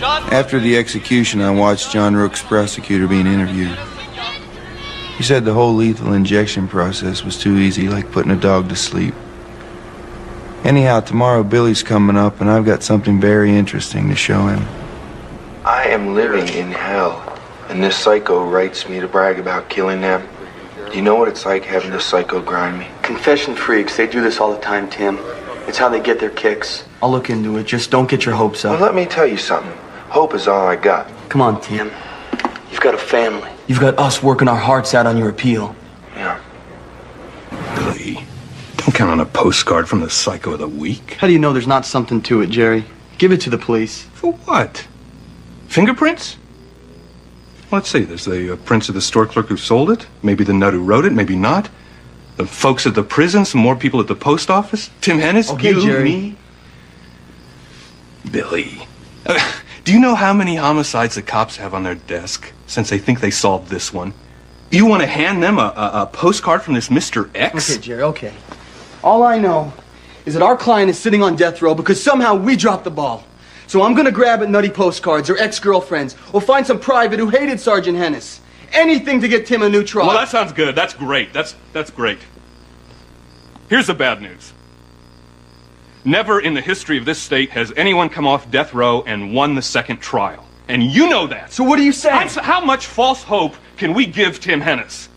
After the execution, I watched John Rook's prosecutor being interviewed. He said the whole lethal injection process was too easy, like putting a dog to sleep. Anyhow, tomorrow Billy's coming up, and I've got something very interesting to show him. I am living in hell, and this psycho writes me to brag about killing them. Do you know what it's like having this psycho grind me? Confession freaks, they do this all the time, Tim. It's how they get their kicks. I'll look into it, just don't get your hopes up. Well, let me tell you something. Hope is all I got. Come on, Tim. You've got a family. You've got us working our hearts out on your appeal. Yeah. Billy, don't count on a postcard from the Psycho of the Week. How do you know there's not something to it, Jerry? Give it to the police. For what? Fingerprints? Let's see, there's the prints of the store clerk who sold it, maybe the nut who wrote it, maybe not. The folks at the prison, some more people at the post office. Tim Hennis, okay, you, Jerry. me. Billy, do you know how many homicides the cops have on their desk since they think they solved this one? You want to hand them a postcard from this Mr. X? Okay, Jerry, okay. All I know is that our client is sitting on death row because somehow we dropped the ball. So I'm gonna grab at nutty postcards or ex-girlfriends or find some private who hated Sergeant Hennis. Anything to get Tim a new trial. Well, that sounds good. That's great. That's great. Here's the bad news. Never in the history of this state has anyone come off death row and won the second trial. And you know that. So what are you saying? How much false hope can we give Tim Hennis?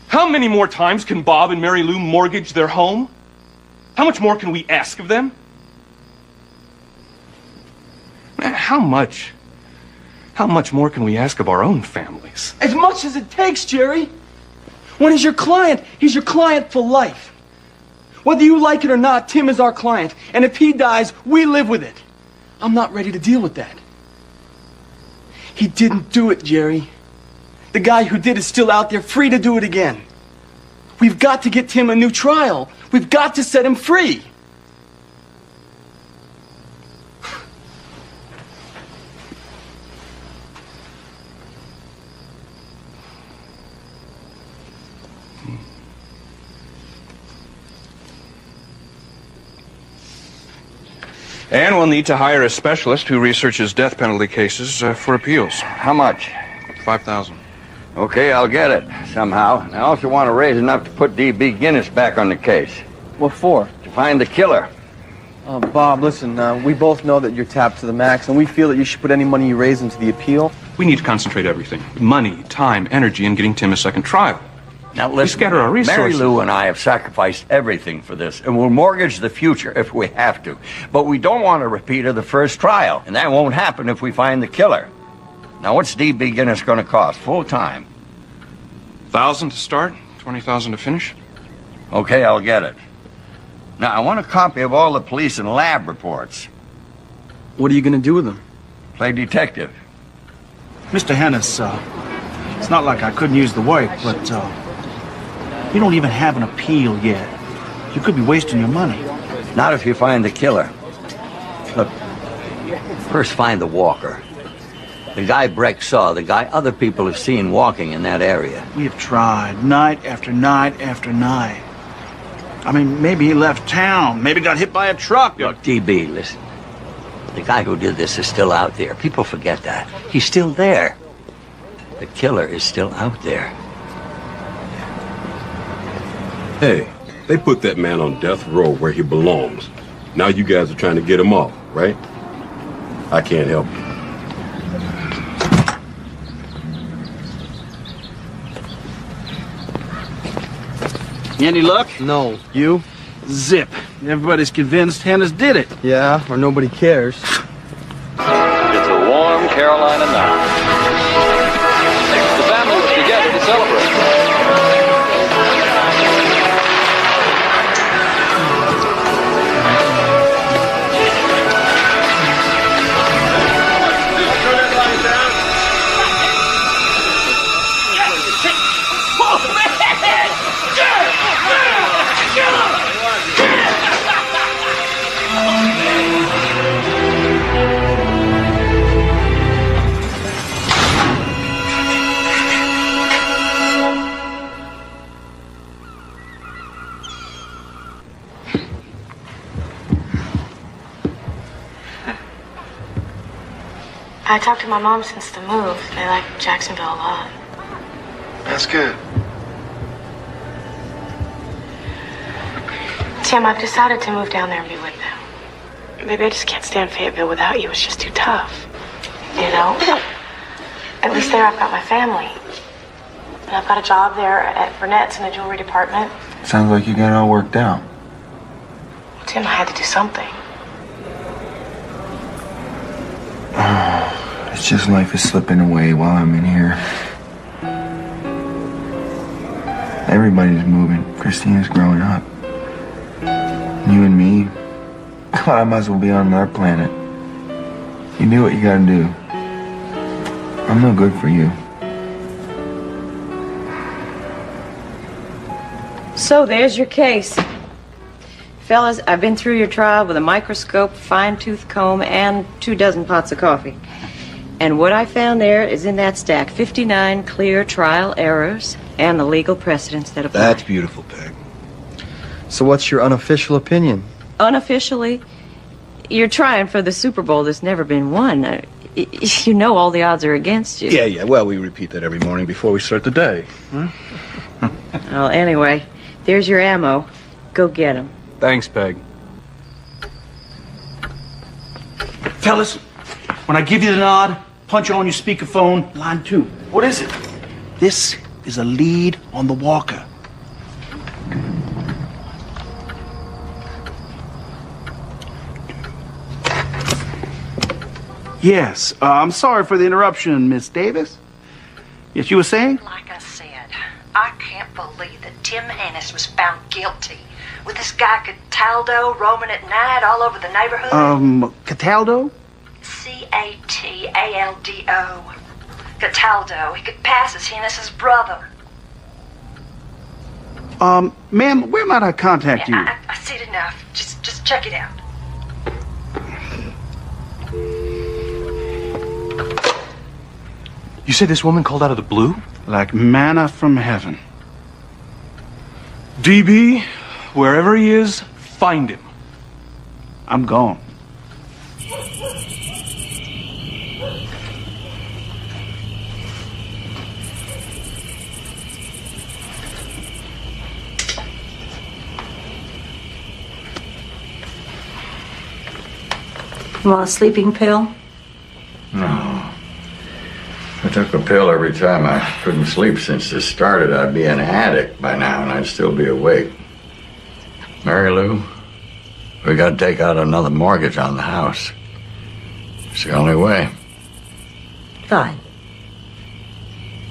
How many more times can Bob and Mary Lou mortgage their home? How much more can we ask of them? How much more can we ask of our own families? As much as it takes, Jerry. When he's your client, he's your client for life. Whether you like it or not, Tim is our client. And if he dies, we live with it. I'm not ready to deal with that. He didn't do it, Jerry. The guy who did is still out there, free to do it again. We've got to get Tim a new trial. We've got to set him free. And we'll need to hire a specialist who researches death penalty cases for appeals. How much? $5,000. Okay, I'll get it somehow. And I also want to raise enough to put D.B. Guinness back on the case. What for? To find the killer. Bob, listen, we both know that you're tapped to the max, and we feel that you should put any money you raise into the appeal. We need to concentrate everything. Money, time, energy, in getting Tim a second trial. Now listen, scatter our resources. Mary Lou and I have sacrificed everything for this, and we'll mortgage the future if we have to. But we don't want a repeat of the first trial, and that won't happen if we find the killer. Now what's D.B. Guinness going to cost, full time? $1,000 to start, $20,000 to finish. Okay, I'll get it. Now I want a copy of all the police and lab reports. What are you going to do with them? Play detective. Mr. Hennis, it's not like I couldn't use the work, but you don't even have an appeal yet. You could be wasting your money. Not if you find the killer. Look, first find the walker. The guy Breck saw, the guy other people have seen walking in that area. We have tried, night after night after night. I mean, maybe he left town, maybe got hit by a truck. Look, D.B., listen. The guy who did this is still out there. People forget that. He's still there. The killer is still out there. Hey, they put that man on death row where he belongs. Now you guys are trying to get him off, right? I can't help you. Any luck? No. You? Zip. Everybody's convinced Hennis did it. Yeah, or nobody cares. It's a warm Carolina night. The family was together to celebrate. I talked to my mom since the move. They like Jacksonville a lot. That's good. Tim, I've decided to move down there and be with them. Maybe I just can't stand Fayetteville without you. It's just too tough. You know? At least there I've got my family. And I've got a job there at Burnett's in the jewelry department. Sounds like you got it all worked out. Well, Tim, I had to do something. It's just life is slipping away while I'm in here. Everybody's moving. Christina's growing up. You and me, God, I might as well be on another planet. You do what you gotta do. I'm no good for you. So there's your case. Fellas, I've been through your trial with a microscope, fine-tooth comb, and 24 pots of coffee. And what I found there is in that stack 59 clear trial errors and the legal precedents that apply. That's beautiful, Peg. So what's your unofficial opinion? Unofficially, you're trying for the Super Bowl that's never been won. You know all the odds are against you. Yeah. Well, we repeat that every morning before we start the day. Well, anyway, there's your ammo. Go get 'em. Thanks, Peg. Fellas, when I give you the nod, punch on your speakerphone, line 2. What is it? This is a lead on the Walker. Yes, I'm sorry for the interruption, Miss Davis. Yes, you were saying? Like I said, I can't believe that Tim Hannis was found guilty with this guy Cataldo roaming at night all over the neighborhood. Cataldo? C-A-T-A-L-D-O. Cataldo. He could pass as Hannis's brother. Ma'am, where might I contact you? I see it enough. Just check it out. You said this woman called out of the blue? Like manna from heaven. DB, wherever he is, find him. I'm gone. You want a sleeping pill? No. If I took a pill every time I couldn't sleep since this started, I'd be an addict by now and I'd still be awake. Mary Lou, we gotta take out another mortgage on the house. It's the only way. Fine.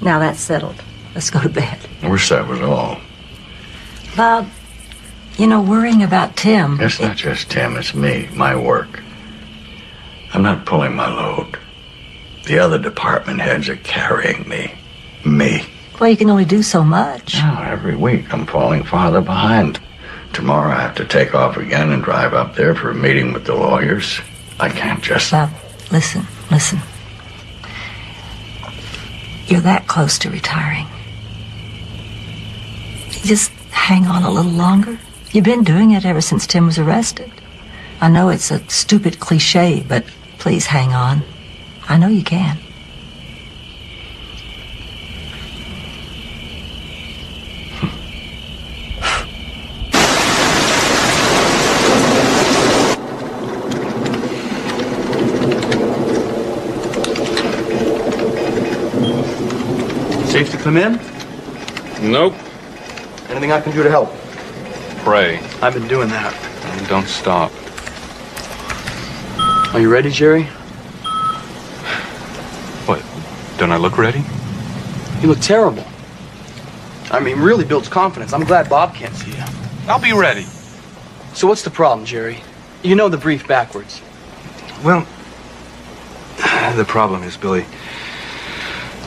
Now that's settled. Let's go to bed. I wish that was all. Bob, you know, worrying about Tim... It's not just Tim, it's me, my work. I'm not pulling my load. The other department heads are carrying me. Me. Well, you can only do so much. No, every week I'm falling farther behind. Tomorrow I have to take off again and drive up there for a meeting with the lawyers. I can't just... Bob, listen. You're that close to retiring. Just hang on a little longer. You've been doing it ever since Tim was arrested. I know it's a stupid cliche, but please hang on. I know you can. Safe to come in? Nope. Anything I can do to help? Pray. I've been doing that. And don't stop. Are you ready, Jerry? What? Don't I look ready? You look terrible. I mean, really builds confidence. I'm glad Bob can't see you. I'll be ready. So what's the problem, Jerry? You know the brief backwards. Well, the problem is, Billy,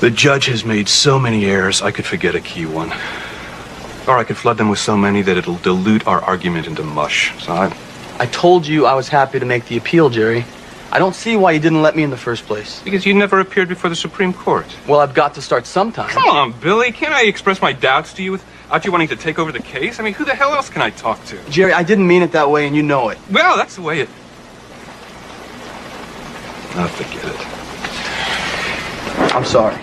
the judge has made so many errors, I could forget a key one. Or I could flood them with so many that it'll dilute our argument into mush. So I told you I was happy to make the appeal, Jerry. I don't see why you didn't let me in the first place. Because you never appeared before the Supreme Court. Well, I've got to start sometime. Come on, Billy. Can't I express my doubts to you without you wanting to take over the case? I mean, who the hell else can I talk to? Jerry, I didn't mean it that way, and you know it. Well, that's the way it... Oh, forget it. I'm sorry.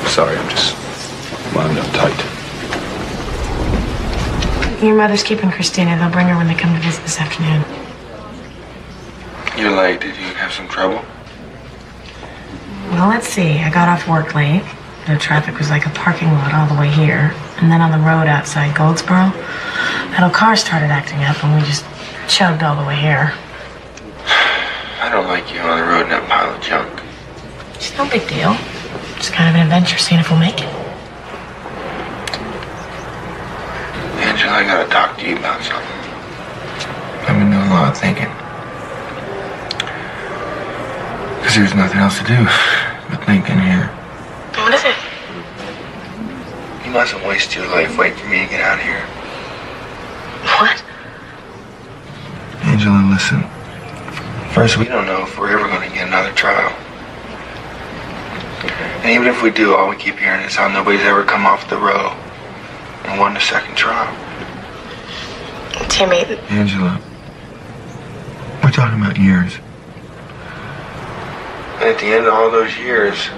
Sorry, I'm just wound up tight. Your mother's keeping Christina. They'll bring her when they come to visit this afternoon. You're late. Did you have some trouble? Well, let's see. I got off work late. The traffic was like a parking lot all the way here. And then on the road outside Goldsboro, that old car started acting up and we just chugged all the way here. I don't like you on the road in that pile of junk. It's no big deal. Just kind of an adventure, seeing if we'll make it. Angela, I gotta talk to you about something. I've been doing a lot of thinking. Because there's nothing else to do but thinking here. What is it? You mustn't waste your life waiting for me to get out of here. What? Angela, listen. First, we don't know if we're ever going to get another trial. And even if we do, all we keep hearing is how nobody's ever come off the row and won the second trial. Timmy. Angela, we're talking about years. And at the end of all those years,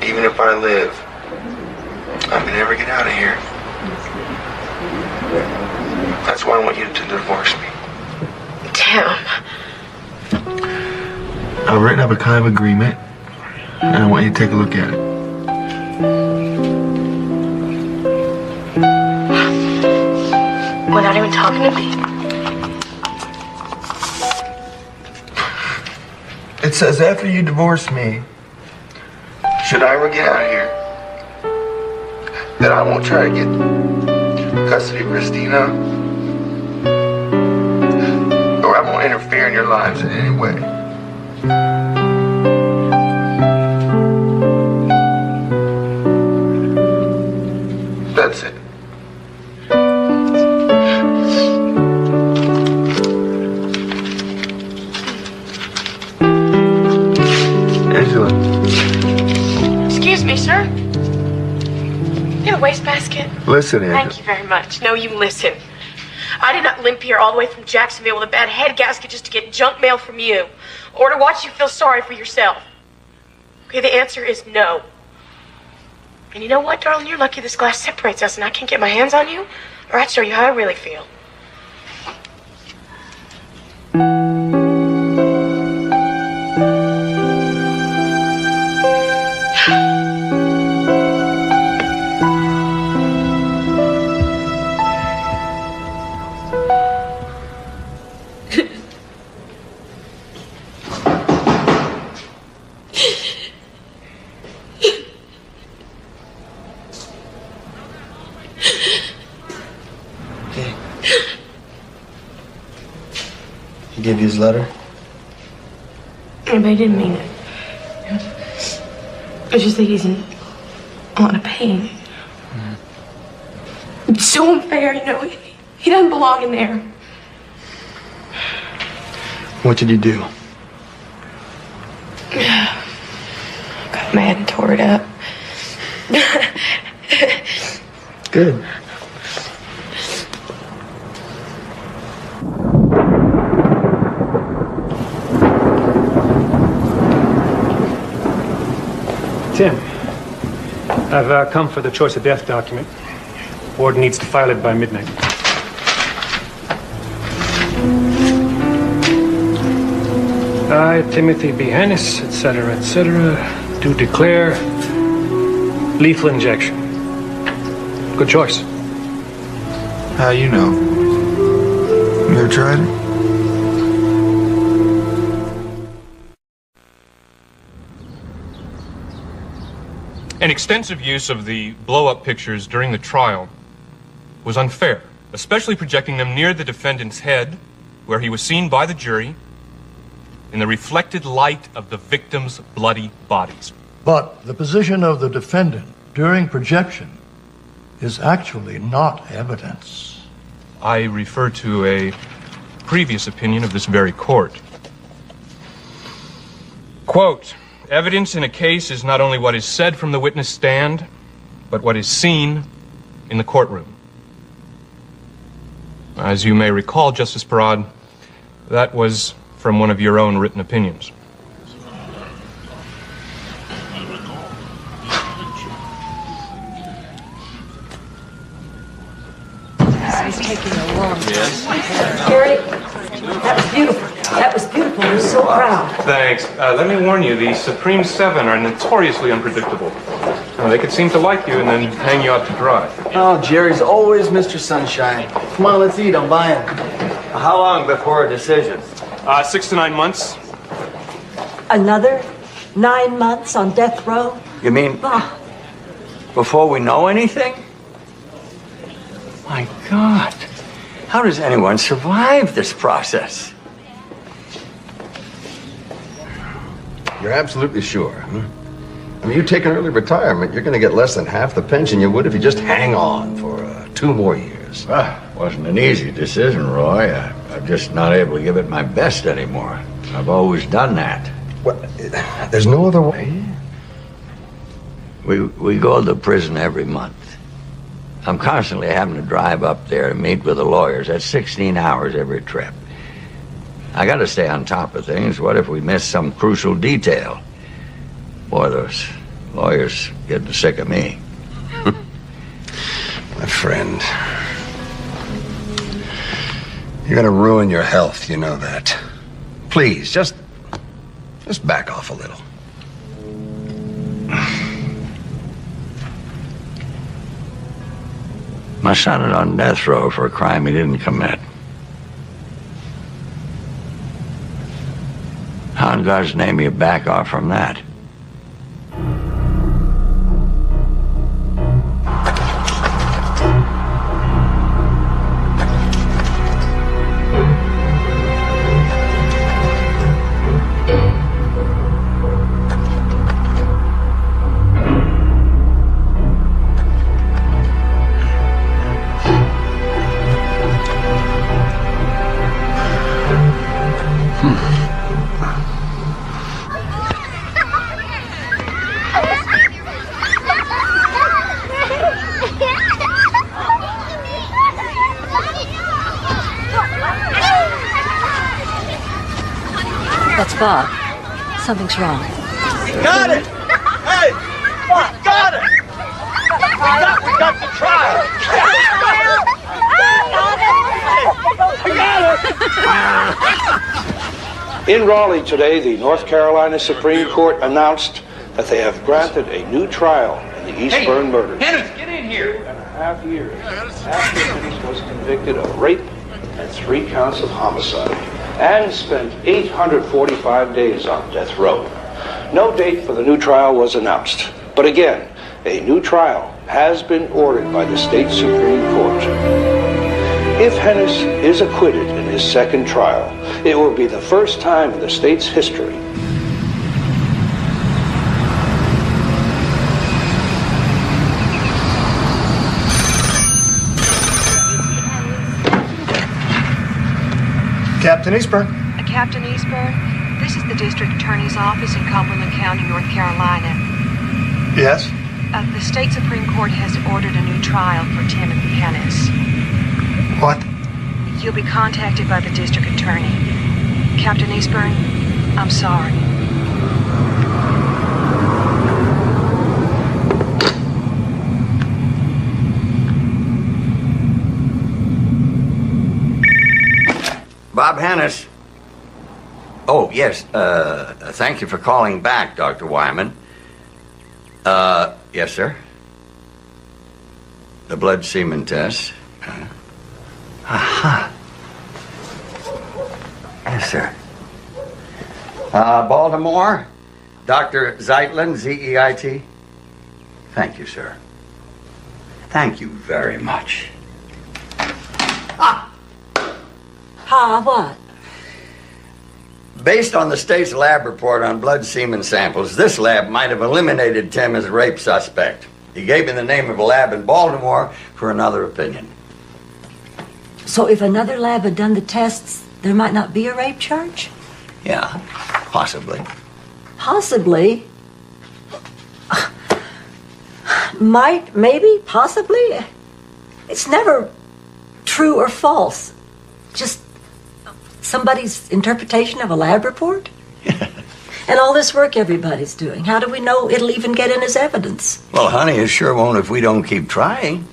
even if I live, I may never get out of here. That's why I want you to divorce me. Tim. I've written up a kind of agreement, and I want you to take a look at it. Without even talking to me? It says after you divorce me, should I ever get out of here, that I won't try to get custody of Christina, or I won't interfere in your lives in any way. That's it. Angela. Excuse me, sir. You have a wastebasket? Listen, Angela. Thank you very much. No, you listen. I did not limp here all the way from Jacksonville with a bad head gasket just to get junk mail from you, or to watch you feel sorry for yourself. Okay, the answer is no. And you know what, darling? You're lucky this glass separates us and I can't get my hands on you, or I'd show you how I really feel. He gave you his letter? Yeah, but I didn't mean it. I just think he's in a lot of pain. It's so unfair, you know. He doesn't belong in there. What did you do? Got mad and tore it up. Good. Tim, I've come for the choice of death document. Ward needs to file it by midnight. I, Timothy B. Hennis, etc., do declare lethal injection. Good choice. How you know? You ever tried it? An extensive use of the blow-up pictures during the trial was unfair, especially projecting them near the defendant's head, where he was seen by the jury in the reflected light of the victims' bloody bodies. But the position of the defendant during projection is actually not evidence. I refer to a previous opinion of this very court. Quote, evidence in a case is not only what is said from the witness stand, but what is seen in the courtroom. As you may recall, Justice Parad, that was from one of your own written opinions. This is taking a long time. Yes? Jerry, that was beautiful. That was beautiful. We're so proud. Thanks. Let me warn you, the Supreme Seven are notoriously unpredictable. They could seem to like you and then hang you out to dry. Oh, Jerry's always Mr. Sunshine. Come on, let's eat. I'm buying. How long before a decision? 6 to 9 months. Another 9 months on death row? You mean before we know anything? My God. How does anyone survive this process? You're absolutely sure, huh? I mean, you take an early retirement, you're going to get less than half the pension you would if you just hang on for 2 more years. Wasn't an easy decision, Roy. I'm just not able to give it my best anymore. I've always done that. Well, there's no other way. We go to the prison every month. I'm constantly having to drive up there to meet with the lawyers. That's 16 hours every trip. I got to stay on top of things. What if we miss some crucial detail? Boy, those lawyers getting sick of me. My friend, you're going to ruin your health, you know that. Please, just back off a little. My son is on death row for a crime he didn't commit. How in God's name you back off from that? That's Bob. Something's wrong. Got it! Hey! What? Got it! We got the trial! In Raleigh today, the North Carolina Supreme Court announced that they have granted a new trial in the Eastburn murders. Hennis, get in here! 2.5 years after Hennis was convicted of rape and 3 counts of homicide and spent 845 days on death row. No date for the new trial was announced. But again, a new trial has been ordered by the state Supreme Court. If Hennis is acquitted in his second trial, it will be the first time in the state's history Captain Eastburn. Captain Eastburn, this is the District Attorney's Office in Cumberland County, North Carolina. Yes? The state Supreme Court has ordered a new trial for Timothy Hennis. What? You'll be contacted by the District Attorney. Captain Eastburn, I'm sorry. Bob Hennis. Oh, yes. Thank you for calling back, Dr. Wyman. Yes, sir. The blood semen test. Aha. Yes, sir. Baltimore, Dr. Zeitlin, Z-E-I-T. Thank you, sir. Thank you very much. What? Based on the state's lab report on blood semen samples, this lab might have eliminated Tim as a rape suspect. He gave me the name of a lab in Baltimore for another opinion. So if another lab had done the tests, there might not be a rape charge? Yeah, possibly. Possibly. Might, maybe, possibly. It's never true or false. Just somebody's interpretation of a lab report? And all this work everybody's doing. How do we know it'll even get in as evidence? Well, honey, it sure won't if we don't keep trying.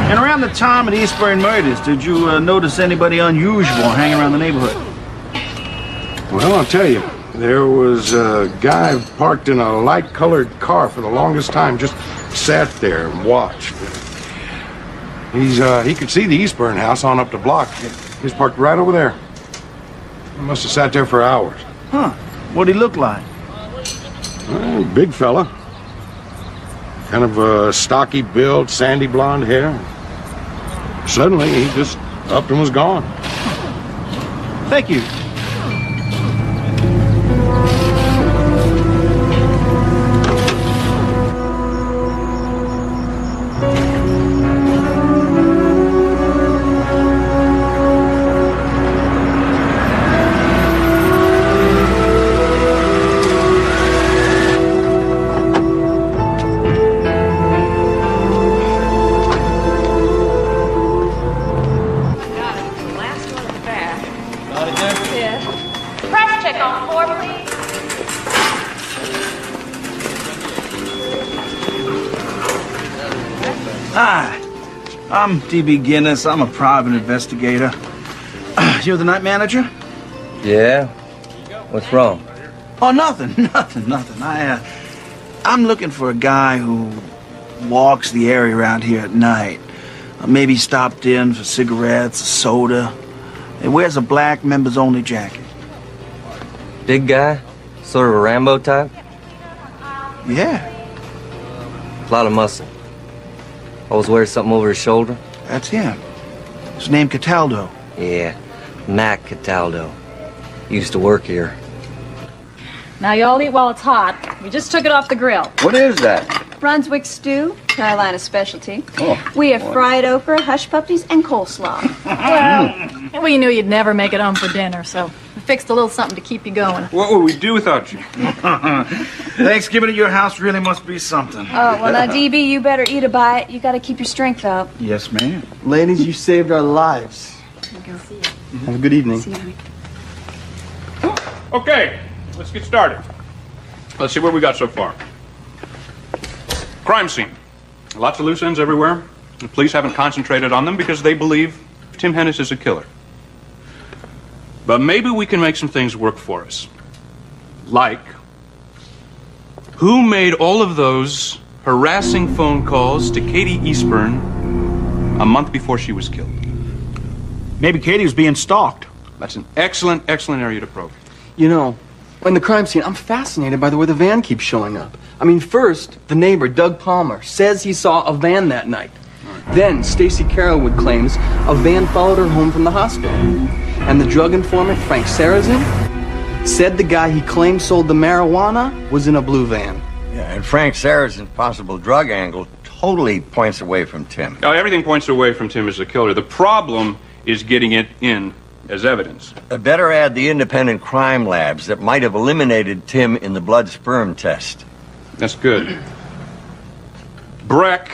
And around the time of the Eastburn murders, did you notice anybody unusual hanging around the neighborhood? Well, I'll tell you. There was a guy parked in a light-colored car for the longest time, just sat there and watched. He could see the Eastburn house on up the block. He's parked right over there. He must have sat there for hours. Huh. What'd he look like? Well, big fella. Kind of a stocky build, sandy blonde hair. Suddenly, he just up and was gone. Thank you. Hi, I'm D.B. Guinness. I'm a private investigator. You're the night manager? Yeah? What's wrong? Oh, nothing. I'm looking for a guy who walks the area around here at night. Maybe stopped in for cigarettes, a soda. He wears a black members-only jacket. Big guy? Sort of a Rambo type? Yeah. A lot of muscle. Always wears something over his shoulder? That's him. His name Cataldo. Yeah, Mac Cataldo. Used to work here. Now y'all eat while it's hot. We just took it off the grill. What is that? Brunswick stew, Carolina specialty. Oh, we have boy. fried okra, hush puppies, and coleslaw. Well, we knew you'd never make it home for dinner, so we fixed a little something to keep you going. What would we do without you? Thanksgiving at your house really must be something. Oh, well, now, DB, you better eat a bite. You gotta keep your strength up. Yes, ma'am. Ladies, you saved our lives. Have a good evening. Okay, let's get started. Let's see what we got so far. Crime scene. Lots of loose ends everywhere. The police haven't concentrated on them because they believe Tim Hennis is a killer. But maybe we can make some things work for us. Like, who made all of those harassing phone calls to Katie Eastburn a month before she was killed? Maybe Katie was being stalked. That's an excellent area to probe. You know, in the crime scene, I'm fascinated by the way the van keeps showing up. I mean, first, the neighbor, Doug Palmer, says he saw a van that night. Then, Stacy Carolwood claims a van followed her home from the hospital. And the drug informant, Frank Sarazin, said the guy he claimed sold the marijuana was in a blue van. Yeah, and Frank Sarazin's possible drug angle totally points away from Tim. Now, everything points away from Tim as the killer. The problem is getting it in as evidence. Better add the independent crime labs that might have eliminated Tim in the blood sperm test. That's good. Breck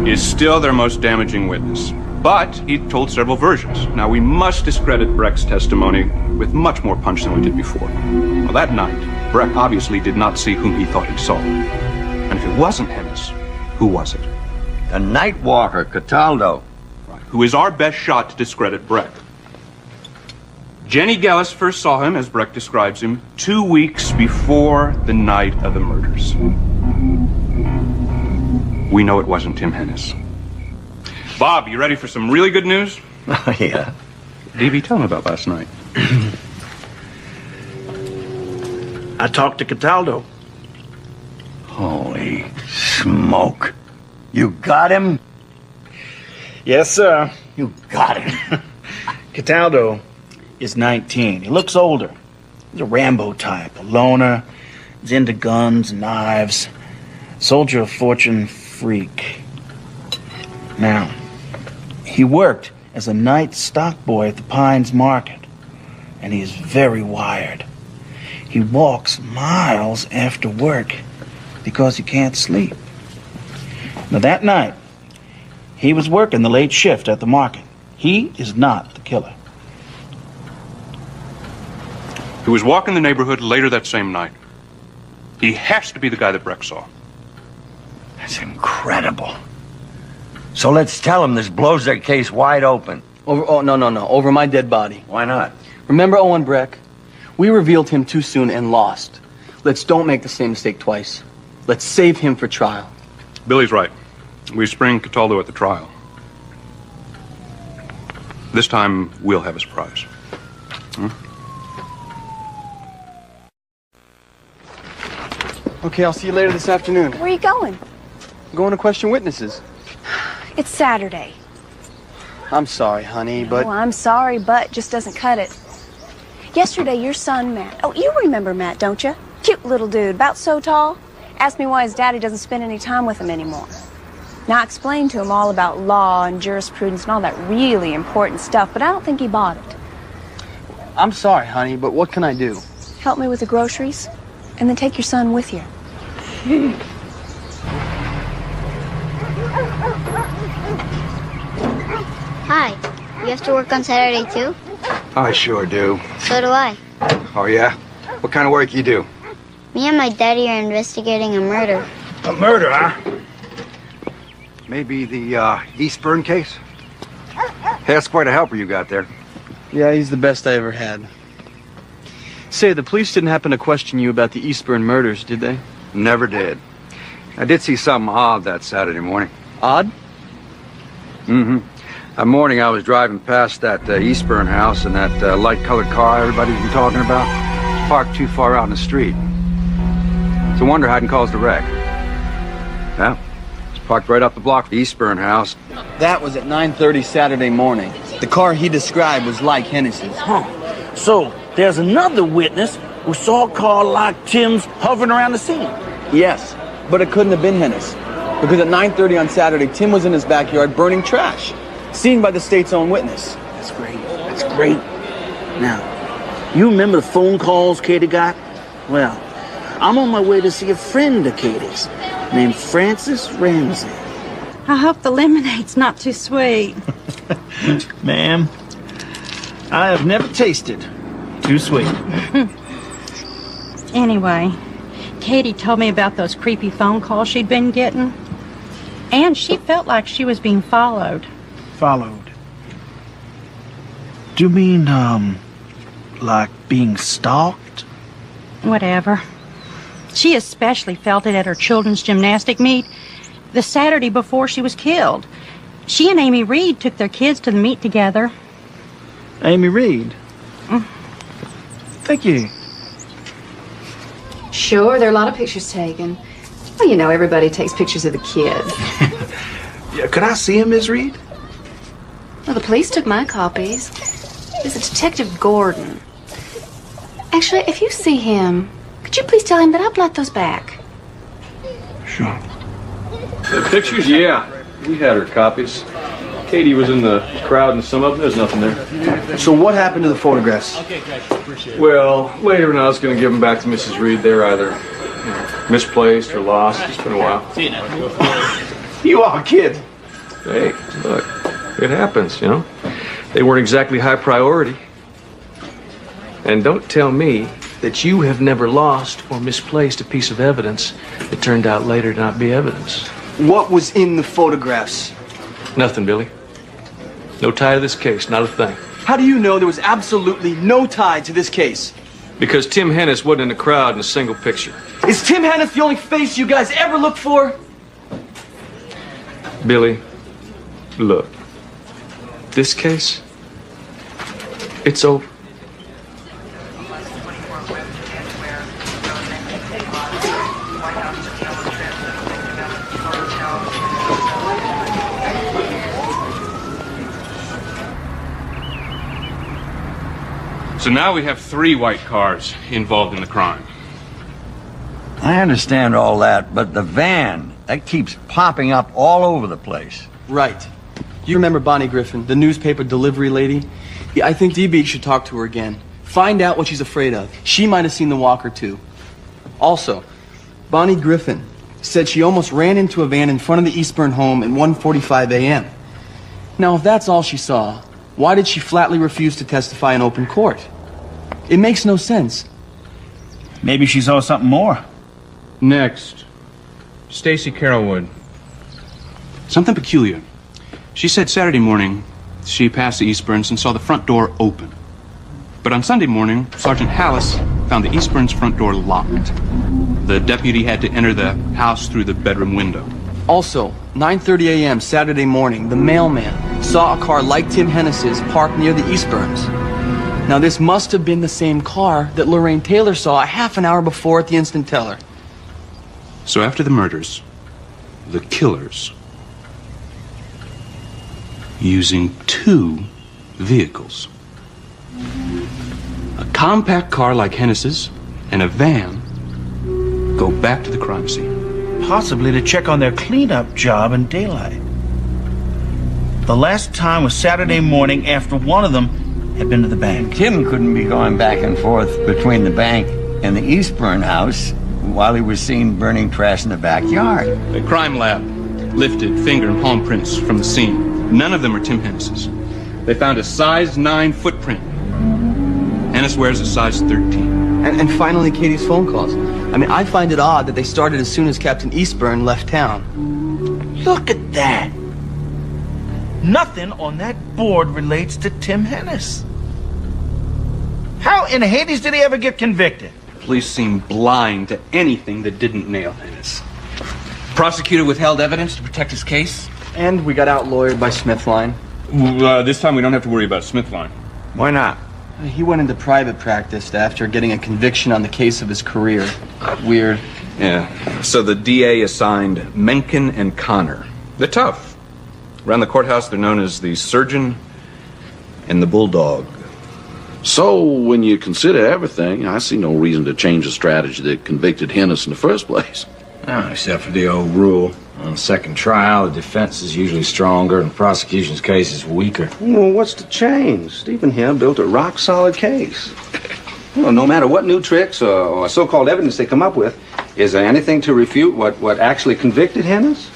is still their most damaging witness, but he told several versions. Now, we must discredit Breck's testimony with much more punch than we did before. Well, that night, Breck obviously did not see whom he thought he saw. And if it wasn't Hennis, who was it? The night walker, Cataldo. Right, who is our best shot to discredit Breck. Jenny Gellis first saw him, as Breck describes him, 2 weeks before the night of the murders. We know it wasn't Tim Hennis. Bob, you ready for some really good news? Oh, yeah. DB, tell him about last night. I talked to Cataldo. Holy smoke. You got him? Yes, sir. You got him. Cataldo is 19. He looks older. He's a Rambo type, a loner. He's into guns and knives. Soldier of fortune freak. Now, he worked as a night stock boy at the Pines Market, and he is very wired. He walks miles after work because he can't sleep. Now, that night, he was working the late shift at the market. He is not the killer. He was walking the neighborhood later that same night. He has to be the guy that Breck saw. That's incredible. So let's tell them this blows their case wide open. No. Over my dead body. Why not? Remember Owen Breck? We revealed him too soon and lost. Let's don't make the same mistake twice. Let's save him for trial. Billy's right. We spring Cataldo at the trial. This time, we'll have a surprise. Okay, I'll see you later this afternoon. Where are you going? I'm going to question witnesses. It's Saturday. I'm sorry, honey, but... Oh, I'm sorry, but just doesn't cut it. Yesterday, your son, Matt... Oh, you remember Matt, don't you? Cute little dude, about so tall. Asked me why his daddy doesn't spend any time with him anymore. Now, I explained to him all about law and jurisprudence and all that really important stuff, but I don't think he bought it. I'm sorry, honey, but what can I do? Help me with the groceries, and then take your son with you. Hi. You have to work on Saturday, too? I sure do. So do I. Oh, yeah? What kind of work you do? Me and my daddy are investigating a murder. A murder, huh? Maybe the Eastburn case? Hey, that's quite a helper you got there. Yeah, he's the best I ever had. Say, the police didn't happen to question you about the Eastburn murders, did they? Never did. I did see something odd that Saturday morning. Odd? Mm-hmm. That morning I was driving past that Eastburn house and that light-colored car everybody's been talking about. It's parked too far out in the street. It's a wonder it hadn't caused a wreck. Yeah, it's parked right up the block from the Eastburn house. That was at 9:30 Saturday morning. The car he described was like Hennessy's. Huh. So, there's another witness who saw a car like Tim's hovering around the scene. Yes, but it couldn't have been Hennis. Because at 9:30 on Saturday, Tim was in his backyard burning trash. Seen by the state's own witness. That's great. That's great. Now, you remember the phone calls Katie got? Well, I'm on my way to see a friend of Katie's named Francis Ramsey. I hope the lemonade's not too sweet. Ma'am, I have never tasted too sweet. Anyway, Katie told me about those creepy phone calls she'd been getting. And she felt like she was being followed. Followed? Do you mean, like being stalked? Whatever. She especially felt it at her children's gymnastic meet the Saturday before she was killed. She and Amy Reed took their kids to the meet together. Amy Reed? Thank you. Sure, there are a lot of pictures taken. Well, you know, everybody takes pictures of the kids. Yeah, could I see him, Miss Reed? Well, the police took my copies. There's a Detective Gordon. Actually, if you see him, could you please tell him that I'll blot those back? Sure. The pictures? Yeah. We had her copies. Katie was in the crowd and some of them, there's nothing there. So what happened to the photographs? Well, later when I was going to give them back to Mrs. Reed, they're either misplaced or lost. It's been a while. You are a kid. Hey, look, it happens, you know. They weren't exactly high priority. And don't tell me that you have never lost or misplaced a piece of evidence that turned out later to not be evidence. What was in the photographs? Nothing, Billy. No tie to this case, not a thing. How do you know there was absolutely no tie to this case? Because Tim Hennis wasn't in the crowd in a single picture. Is Tim Hennis the only face you guys ever look for? Billy, look. This case, it's over. So now we have 3 white cars involved in the crime. I understand all that, but the van, that keeps popping up all over the place. Right. You remember Bonnie Griffin, the newspaper delivery lady? Yeah, I think DB should talk to her again. Find out what she's afraid of. She might have seen the walker, too. Also, Bonnie Griffin said she almost ran into a van in front of the Eastburn home at 1:45 a.m. Now, if that's all she saw, why did she flatly refuse to testify in open court? It makes no sense. Maybe she saw something more. Next, Stacy Carolwood. Something peculiar. She said Saturday morning she passed the Eastburns and saw the front door open. But on Sunday morning, Sergeant Hallis found the Eastburns' front door locked. The deputy had to enter the house through the bedroom window. Also, 9:30 a.m. Saturday morning, the mailman saw a car like Tim Hennis's parked near the Eastburns. Now, this must have been the same car that Lorraine Taylor saw a half an hour before at the instant teller. So after the murders, the killers, using 2 vehicles, a compact car like Hennis's and a van, go back to the crime scene. Possibly to check on their cleanup job in daylight. The last time was Saturday morning after one of them had been to the bank. Tim couldn't be going back and forth between the bank and the Eastburn house while he was seen burning trash in the backyard. The crime lab lifted finger and palm prints from the scene. None of them are Tim Hennis's. They found a size 9 footprint. Hennis wears a size 13. And finally, Katie's phone calls. I mean, I find it odd that they started as soon as Captain Eastburn left town. Look at that. Nothing on that board relates to Tim Hennis. How in Hades did he ever get convicted? Police seem blind to anything that didn't nail Hennis. Prosecutor withheld evidence to protect his case. And we got out-lawyered by Smithline. This time we don't have to worry about Smithline. Why not? He went into private practice after getting a conviction on the case of his career. Weird. Yeah. So the DA assigned Mencken and Connor. They're tough. Around the courthouse, they're known as the Surgeon and the Bulldog. So, when you consider everything, I see no reason to change the strategy that convicted Hennis in the first place. Oh, except for the old rule. On the second trial, the defense is usually stronger and the prosecution's case is weaker. Well, what's the change? Stephen here built a rock-solid case. Well, no matter what new tricks or so-called evidence they come up with, is there anything to refute what actually convicted Hennis?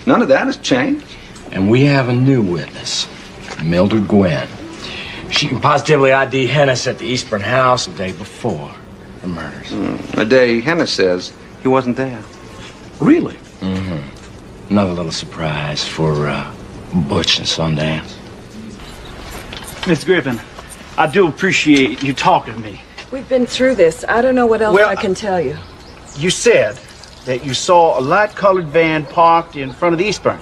None of that has changed. And we have a new witness, Mildred Gwynn. She can positively ID Hennis at the Eastburn house the day before the murders. The day Hennis says he wasn't there. Really? Mm-hmm. Another little surprise for Butch and Sundance. Miss Griffin, I do appreciate you talking to me. We've been through this. I don't know what else I can tell you. You said that you saw a light-colored van parked in front of the Eastburn.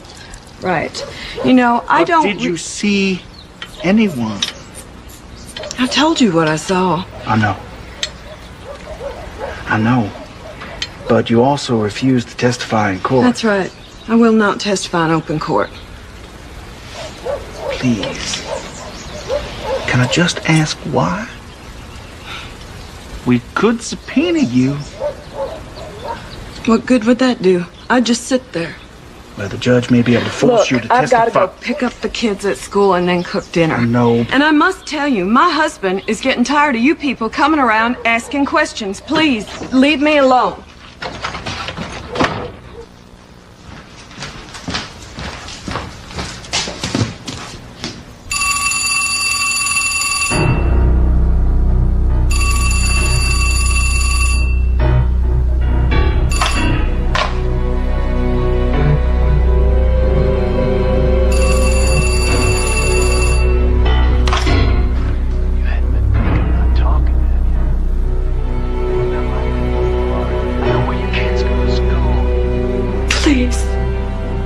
Right. You know, I don't... Did you see anyone? I told you what I saw. I know. But you also refused to testify in court. That's right. I will not testify in open court. Please. Can I just ask why? We could subpoena you. What good would that do? I'd just sit there. Well, the judge may be able to force you to I've testify. got to go pick up the kids at school and then cook dinner. No. And I must tell you, my husband is getting tired of you people coming around asking questions. Please, leave me alone.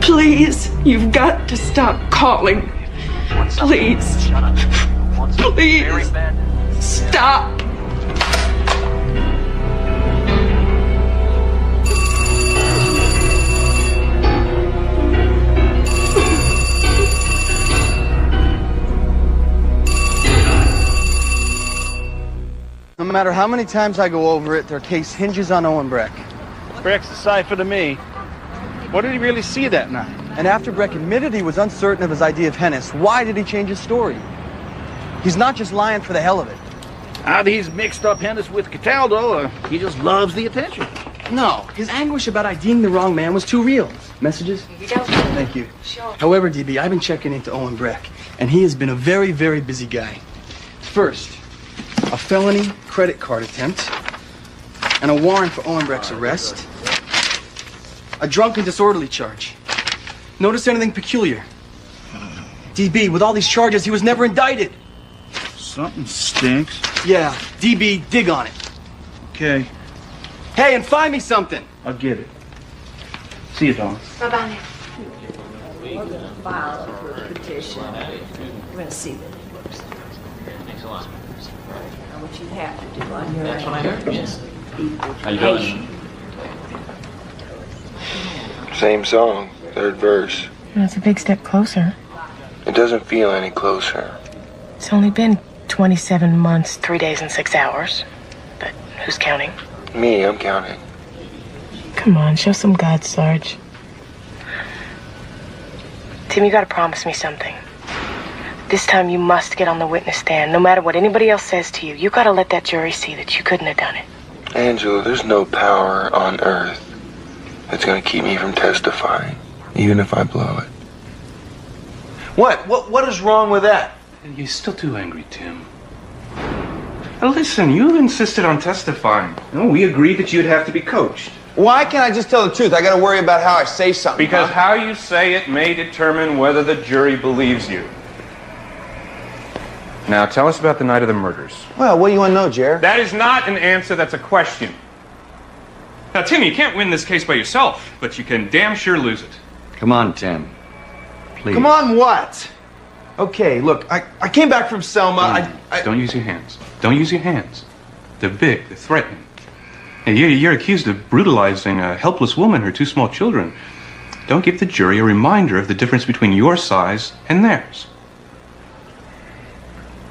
Please, you've got to stop calling. Please. Please. Stop. No matter how many times I go over it, their case hinges on Owen Breck. Breck's a cipher to me. What did he really see that night? And after Breck admitted he was uncertain of his idea of Hennis, why did he change his story? He's not just lying for the hell of it. Either he's mixed up Hennis with Cataldo, or he just loves the attention. No, his anguish about IDing the wrong man was too real. Messages? Thank you. Sure. However, DB, I've been checking into Owen Breck, and he has been a very, very busy guy. First, a felony credit card attempt, and a warrant for Owen Breck's arrest, a drunk and disorderly charge. Notice anything peculiar? DB, with all these charges, he was never indicted. Something stinks. Yeah, DB, dig on it. Okay, Hey, and find me something. I'll get it. See you, Dawn. Bye-bye. We're going to file for a petition. We're going to see that it works. Thanks a lot. Now, what you have to do on your That's what I end heard. is be How you patient. doing? Same song, third verse. It's a big step closer. It doesn't feel any closer. It's only been 27 months, 3 days, and 6 hours. But who's counting? Me, I'm counting. Come on, show some guts, Sarge. Tim, you gotta promise me something. This time you must get on the witness stand, no matter what anybody else says to you. You gotta let that jury see that you couldn't have done it. Angela, there's no power on earth that's gonna keep me from testifying, even if I blow it. What is wrong with that? You're still too angry, Tim. Now listen, you insisted on testifying. No, we agreed that you'd have to be coached. Why can't I just tell the truth? I gotta worry about how I say something. Because how you say it may determine whether the jury believes you. Now tell us about the night of the murders. Well, what do you want to know, Jer? That is not an answer, that's a question. Now, Tim, you can't win this case by yourself, but you can damn sure lose it. Come on, Tim. Please. Come on, what? Okay, look, I came back from Selma. Don't use your hands. Don't use your hands. They're big, they're threatening. And you're accused of brutalizing a helpless woman and her 2 small children. Don't give the jury a reminder of the difference between your size and theirs.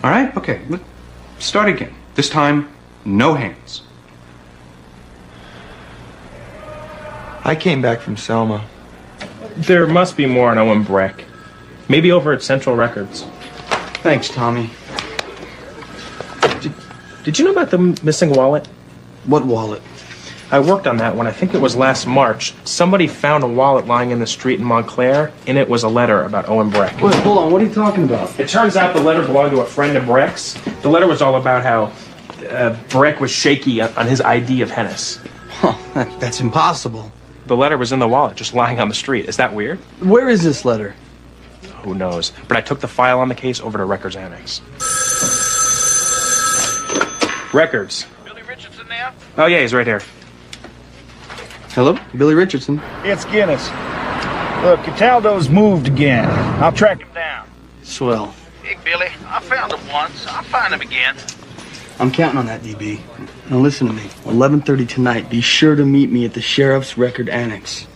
All right? Okay, look, start again. This time, no hands. I came back from Selma. There must be more on Owen Breck. Maybe over at Central Records. Thanks, Tommy. Did you know about the missing wallet? What wallet? I worked on that one. I think it was last March. Somebody found a wallet lying in the street in Montclair. In it was a letter about Owen Breck. Wait, hold on. What are you talking about? It turns out the letter belonged to a friend of Breck's. The letter was all about how Breck was shaky on his ID of Hennis. Huh, that's impossible. The letter was in the wallet, just lying on the street. Is that weird? Where is this letter? Who knows? But I took the file on the case over to Records Annex. Records. Billy Richardson there? Oh, yeah, he's right here. Hello? Billy Richardson. It's Guinness. Look, Cataldo's moved again. I'll track him down. Swell. Hey, Billy, I found him once. I'll find him again. I'm counting on that, DB. Now listen to me. 11:30 tonight. Be sure to meet me at the Sheriff's Record Annex.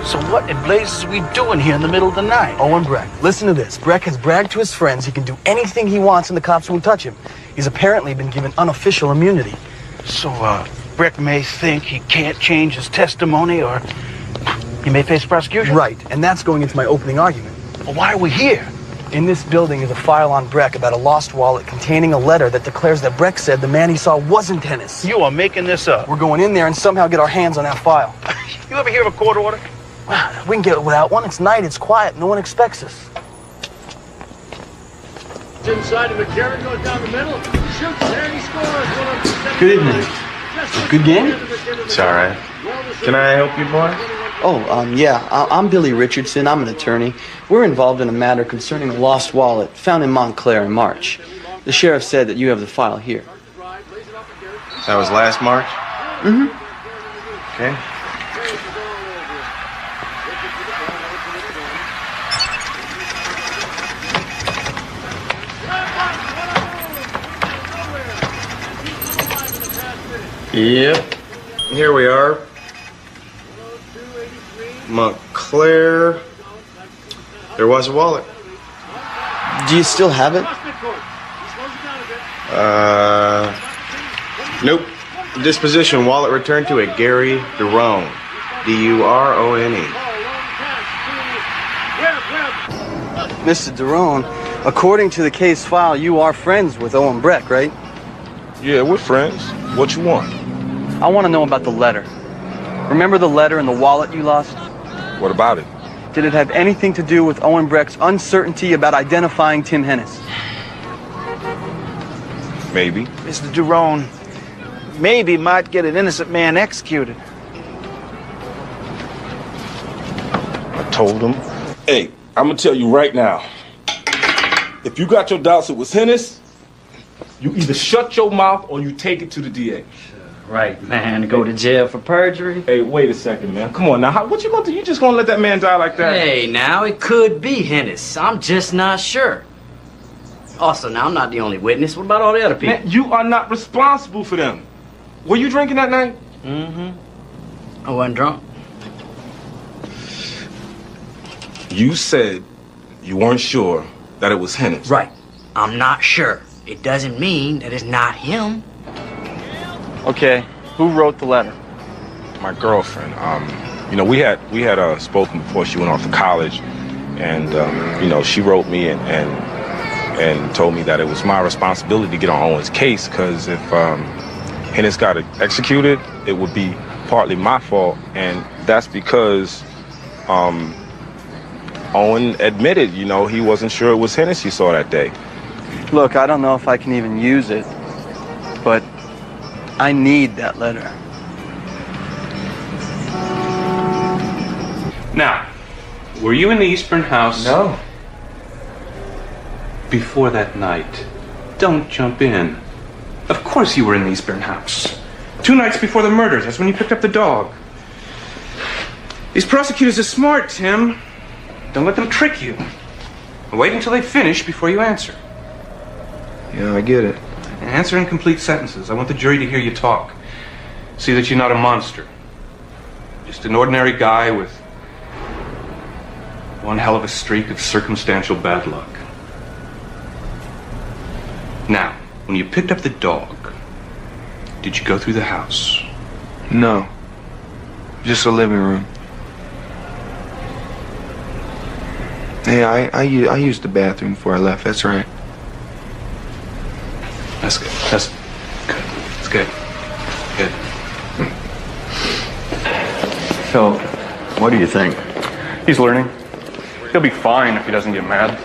So what in blazes are we doing here in the middle of the night? Owen Breck. Listen to this. Breck has bragged to his friends he can do anything he wants and the cops won't touch him. He's apparently been given unofficial immunity. So, Breck may think he can't change his testimony or he may face prosecution? Right, and that's going into my opening argument. Well, why are we here? In this building is a file on Breck about a lost wallet containing a letter that declares that Breck said the man he saw wasn't Hennis. You are making this up. We're going in there and somehow get our hands on that file. You ever hear of a court order? We can get it without one. It's night, it's quiet, no one expects us. Inside of the carry goes down the middle, shoots, and he scores. Good evening. Good game? It's all right. Can I help you, boy? Oh, yeah. I'm Billy Richardson. I'm an attorney. We're involved in a matter concerning a lost wallet found in Montclair in March. The sheriff said that you have the file here. That was last March? Mm-hmm. Okay. Yep. Here we are. Montclair. There was a wallet. Do you still have it? Nope. Disposition wallet returned to a Gary Durone. D-U-R-O-N-E. Mr. Durone, according to the case file, you are friends with Owen Breck, right? Yeah, we're friends. What you want? I want to know about the letter. Remember the letter and the wallet you lost? What about it? Did it have anything to do with Owen Breck's uncertainty about identifying Tim Hennis? Maybe. Mr. Durone, maybe might get an innocent man executed. told him. Hey, I'm gonna tell you right now. If you got your doubts it was Hennis, you either shut your mouth or you take it to the DA. Right, man. Go to jail for perjury. Hey, wait a second, man. Come on now. What you gonna do? You just gonna let that man die like that? Hey, now it could be Hennis. I'm just not sure. Also, now I'm not the only witness. What about all the other people? Man, you are not responsible for them. Were you drinking that night? Mm-hmm. I wasn't drunk. You said you weren't sure that it was Hennis. Right. I'm not sure. It doesn't mean that it's not him. Okay, who wrote the letter? My girlfriend. You know, we had spoken before she went off to college, and you know, she wrote me and told me that it was my responsibility to get on Owen's case, because if Hennis got executed, it would be partly my fault, and that's because Owen admitted, you know, he wasn't sure it was Hennis he saw that day. Look, I don't know if I can even use it, but I need that letter. Now, were you in the Eastburn house? No. Before that night? Don't jump in. Of course you were in the Eastburn house. 2 nights before the murders, that's when you picked up the dog. These prosecutors are smart, Tim. Don't let them trick you. Wait until they finish before you answer. Yeah, I get it. Answer in complete sentences. I want the jury to hear you talk. See that you're not a monster. Just an ordinary guy with one hell of a streak of circumstantial bad luck. Now, when you picked up the dog, did you go through the house? No. Just the living room. Hey, I used the bathroom before I left, that's right. That's good. That's good. That's good. Good. So, what do you think? He's learning. He'll be fine if he doesn't get mad.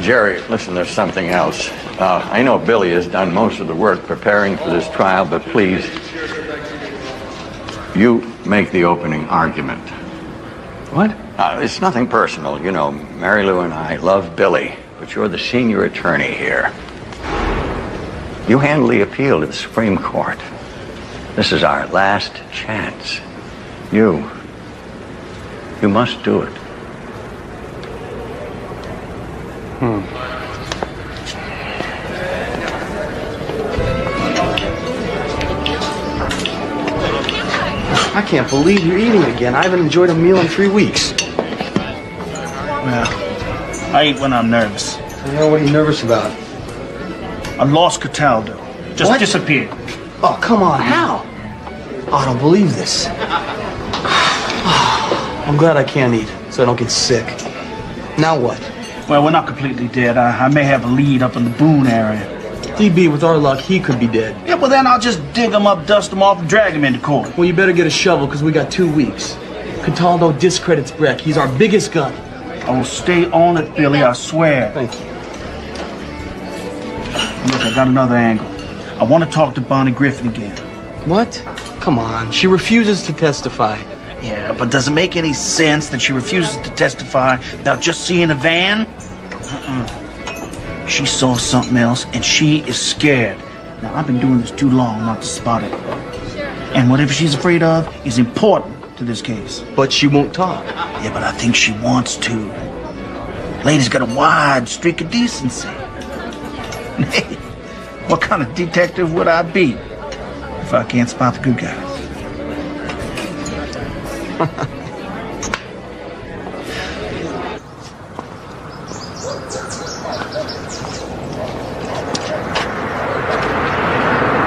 Jerry, listen, there's something else. I know Billy has done most of the work preparing for this trial, but please, you make the opening argument. What? It's nothing personal. You know, Mary Lou and I love Billy, but you're the senior attorney here. You handle the appeal to the Supreme Court. This is our last chance. You must do it. I can't believe you're eating again. I haven't enjoyed a meal in 3 weeks. Well, I eat when I'm nervous. Yeah, what are you nervous about? I lost Cataldo. Just What? disappeared. Oh, come on, how? Oh, I don't believe this. I'm glad I can't eat, so I don't get sick. Now what? Well, we're not completely dead. I may have a lead up in the Boone area. DB, with our luck, he could be dead. Yeah, well then I'll just dig him up, dust him off, and drag him into court. Well, you better get a shovel, because we got 2 weeks. Cataldo discredits Breck. He's our biggest gun. I will stay on it, Billy, I swear. Thank you. Look, I got another angle. I want to talk to Bonnie Griffin again. What? Come on, she refuses to testify. Yeah, but does it make any sense that she refuses to testify without just seeing a van? She saw something else, and she is scared. Now, I've been doing this too long not to spot it. And whatever she's afraid of is important to this case. But she won't talk. Yeah, but I think she wants to. Lady's got a wide streak of decency. Hey, what kind of detective would I be if I can't spot the good guys?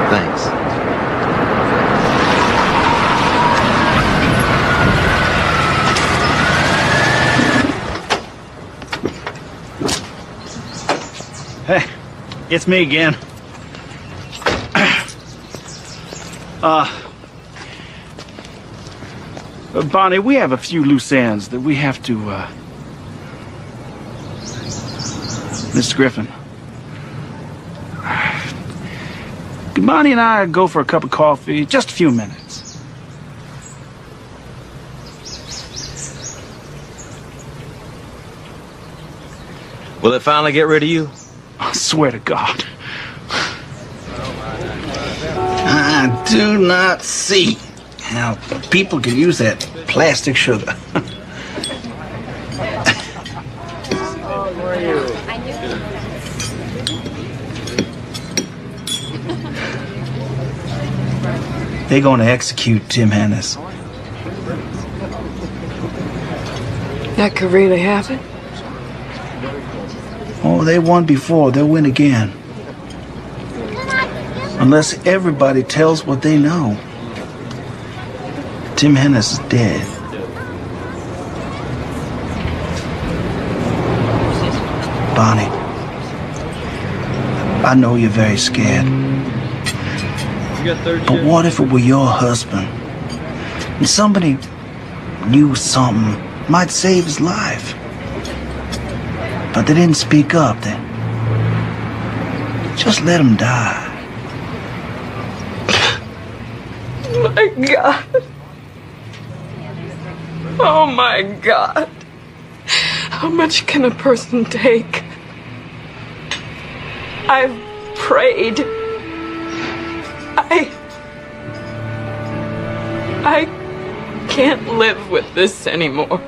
Thanks. Hey, it's me again. Bonnie, we have a few loose ends that we have to, Mr. Griffin. Could Bonnie and I go for a cup of coffee? Just a few minutes. Will it finally get rid of you? I swear to God. I do not see how people can use that plastic sugar. They're going to execute Tim Hennis. That could really happen. Oh, they won before. They'll win again. Unless everybody tells what they know. Tim Hennis is dead. Bonnie, I know you're very scared. But what if it were your husband? And somebody knew something might save his life. But they didn't speak up then. Just let him die. My God. Oh my God. How much can a person take? I've prayed. I can't live with this anymore.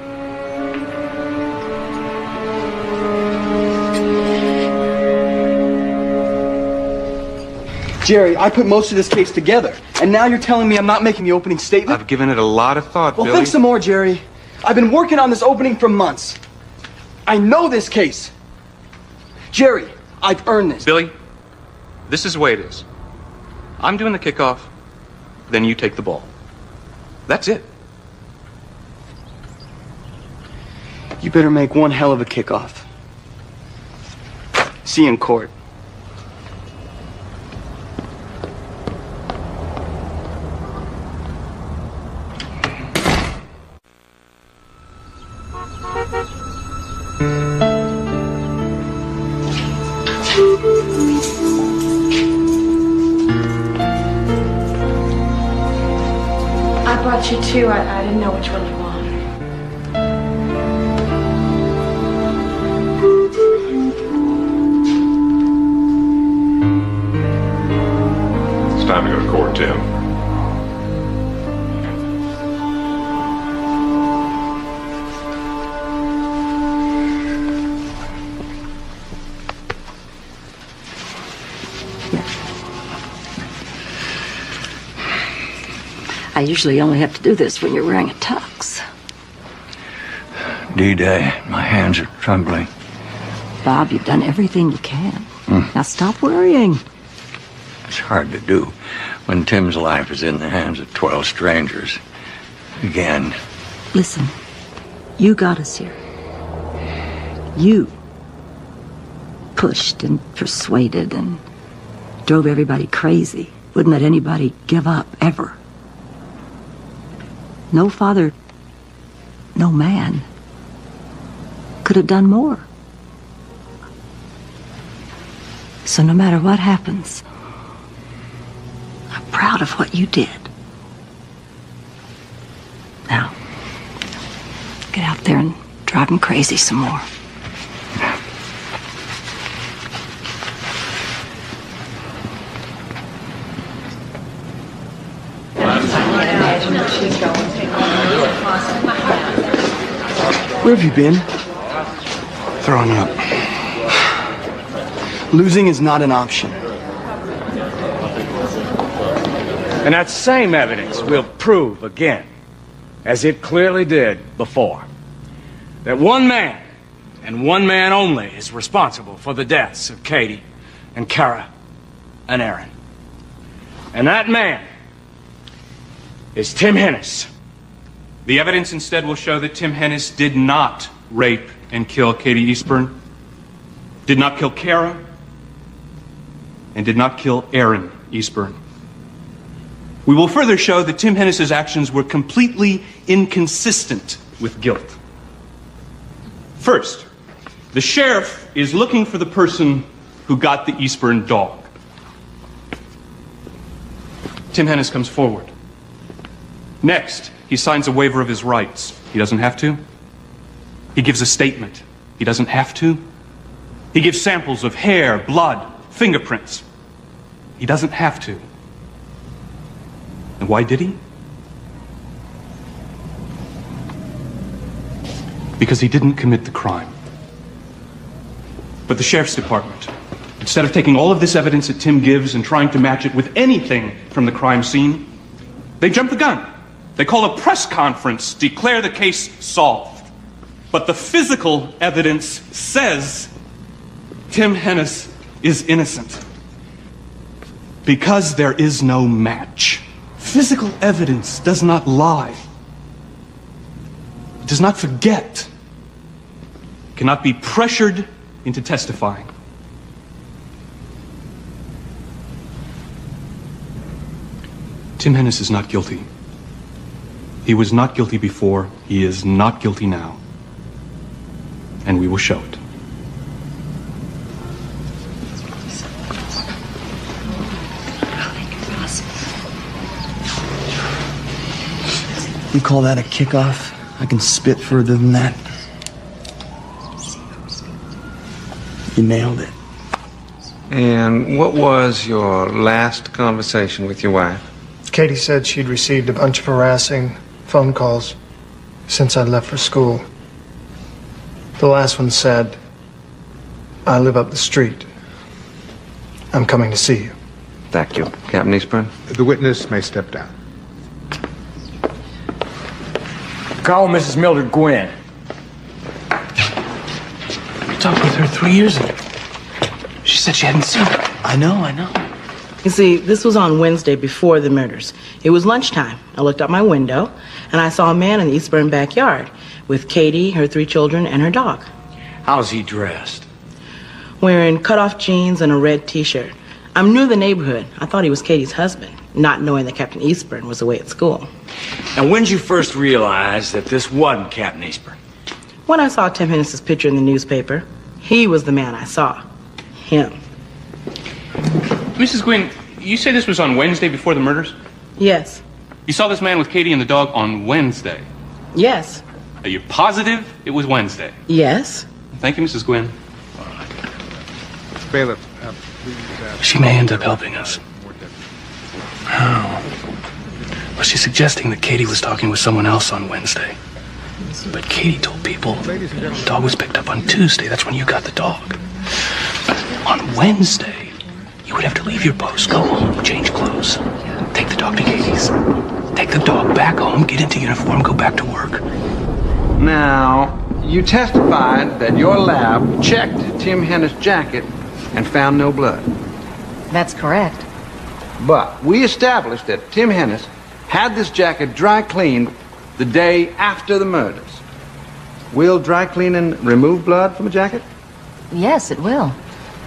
Jerry, I put most of this case together, and now you're telling me I'm not making the opening statement? I've given it a lot of thought, Well, Billy. think some more, Jerry. I've been working on this opening for months. I know this case. Jerry, I've earned this. Billy, this is the way it is. I'm doing the kickoff, then you take the ball. That's it. You better make one hell of a kickoff. See you in court. I brought you two. I didn't know which one you wanted. It's time to go to court, Tim. I usually only have to do this when you're wearing a tux. D-Day, my hands are trembling. Bob, you've done everything you can. Now stop worrying. It's hard to do when Tim's life is in the hands of 12 strangers. Again. Listen, you got us here. You pushed and persuaded and drove everybody crazy. Wouldn't let anybody give up, ever. No father, no man could have done more. So no matter what happens, I'm proud of what you did. Now, get out there and drive them crazy some more. Where have you been? Throwing up. Losing is not an option. And that same evidence will prove again, as it clearly did before, that one man, and one man only, is responsible for the deaths of Katie and Kara and Aaron. And that man is Tim Hennis. The evidence instead will show that Tim Hennis did not rape and kill Katie Eastburn, did not kill Kara, and did not kill Aaron Eastburn. We will further show that Tim Hennis's actions were completely inconsistent with guilt. First, the sheriff is looking for the person who got the Eastburn dog. Tim Hennis comes forward. Next, he signs a waiver of his rights. He doesn't have to. He gives a statement. He doesn't have to. He gives samples of hair, blood, fingerprints. He doesn't have to. And why did he? Because he didn't commit the crime. But the sheriff's department, instead of taking all of this evidence that Tim gives and trying to match it with anything from the crime scene, they jump the gun. They call a press conference, declare the case solved. But the physical evidence says Tim Hennis is innocent. Because there is no match. Physical evidence does not lie. It does not forget. It cannot be pressured into testifying. Tim Hennis is not guilty. He was not guilty before. He is not guilty now. And we will show it. You call that a kickoff? I can spit further than that. You nailed it. And what was your last conversation with your wife? Katie said she'd received a bunch of harassing phone calls since I left for school. The last one said, "I live up the street. I'm coming to see you." Thank you. Captain Eastburn? The witness may step down. Call Mrs. Mildred Gwynn. I talked with her 3 years ago. She said she hadn't seen her. I know. You see, this was on Wednesday before the murders. It was lunchtime. I looked out my window, and I saw a man in the Eastburn backyard with Katie, her 3 children, and her dog. How's he dressed? Wearing cut-off jeans and a red T-shirt. I'm new to the neighborhood. I thought he was Katie's husband, not knowing that Captain Eastburn was away at school. And when did you first realize that this wasn't Captain Eastburn? When I saw Tim Hennis's picture in the newspaper, he was the man I saw. Him. Mrs. Gwynn, you say this was on Wednesday before the murders? Yes. You saw this man with Katie and the dog on Wednesday? Yes. Are you positive it was Wednesday? Yes. Thank you, Mrs. Gwynn. Bailiff, She may end up helping us. How? Well, she's suggesting that Katie was talking with someone else on Wednesday. But Katie told people the dog was picked up on Tuesday. That's when you got the dog. On Wednesday, you would have to leave your post, go home, change clothes, take the dog to Katie's, take the dog back home, get into uniform, go back to work. Now, you testified that your lab checked Tim Hennis' jacket and found no blood. That's correct. But we established that Tim Hennis had this jacket dry cleaned the day after the murders. Will dry cleaning remove blood from a jacket? Yes, it will.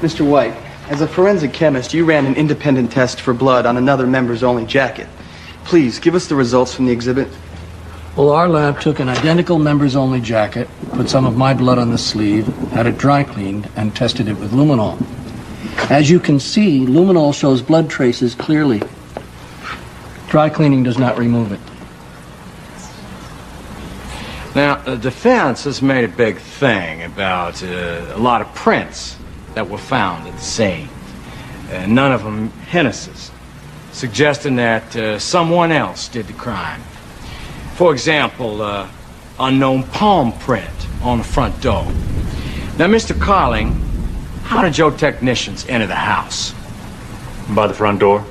Mr. White, as a forensic chemist, you ran an independent test for blood on another members-only jacket. Please, give us the results from the exhibit. Well, our lab took an identical members-only jacket, put some of my blood on the sleeve, had it dry cleaned, and tested it with luminol. As you can see, luminol shows blood traces clearly. Dry cleaning does not remove it. Now, the defense has made a big thing about a lot of prints that were found at the scene. None of them Hennis's, suggesting that someone else did the crime. For example, unknown palm print on the front door. Now, Mr. Carling, how did your technicians enter the house? By the front door.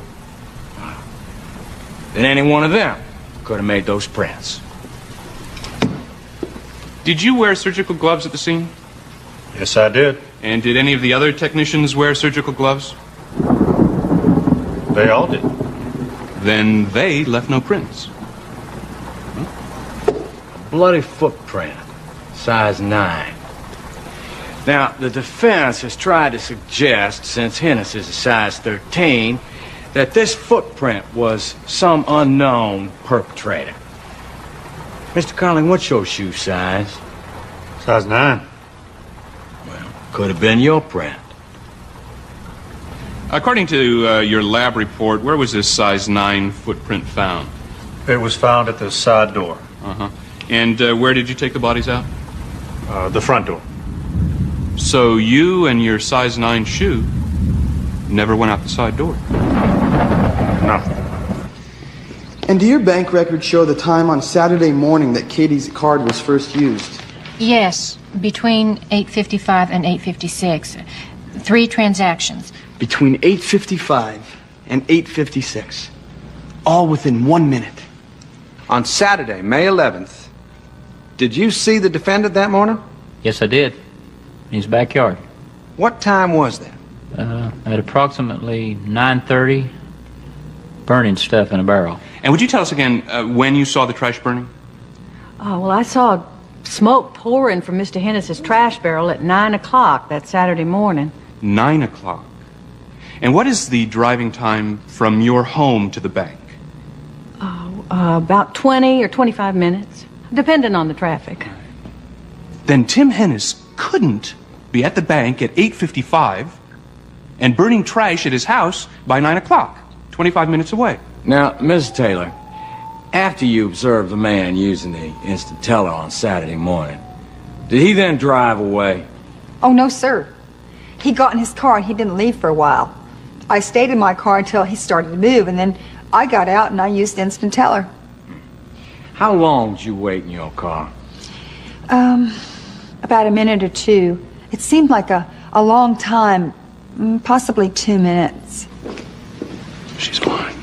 Then any one of them could have made those prints. Did you wear surgical gloves at the scene? Yes, I did. And did any of the other technicians wear surgical gloves? They all did. Then they left no prints. Bloody footprint, size 9. Now, the defense has tried to suggest, since Hennis is a size 13, that this footprint was some unknown perpetrator. Mr. Carling, what's your shoe size? Size 9. Well, could have been your print. According to your lab report, where was this size 9 footprint found? It was found at the side door. Uh-huh. And where did you take the bodies out? The front door. So you and your size 9 shoe never went out the side door? No. And do your bank records show the time on Saturday morning that Katie's card was first used? Yes, between 8:55 and 8:56. 3 transactions. Between 8:55 and 8:56. All within 1 minute. On Saturday, May 11th, did you see the defendant that morning? Yes, I did. In his backyard. What time was that? At approximately 9:30, burning stuff in a barrel. And would you tell us again when you saw the trash burning? Oh, well, I saw smoke pouring from Mr. Hennis's trash barrel at 9 o'clock that Saturday morning. 9 o'clock. And what is the driving time from your home to the bank? About 20 or 25 minutes, depending on the traffic. Then Tim Hennis couldn't be at the bank at 8:55 and burning trash at his house by 9 o'clock, 25 minutes away. Now, Mrs. Taylor, after you observed the man using the instant teller on Saturday morning, did he then drive away? Oh, no, sir. He got in his car and he didn't leave for a while. I stayed in my car until he started to move, and then I got out and I used instant teller. How long did you wait in your car? About a minute or two. It seemed like a long time, possibly 2 minutes. She's lying.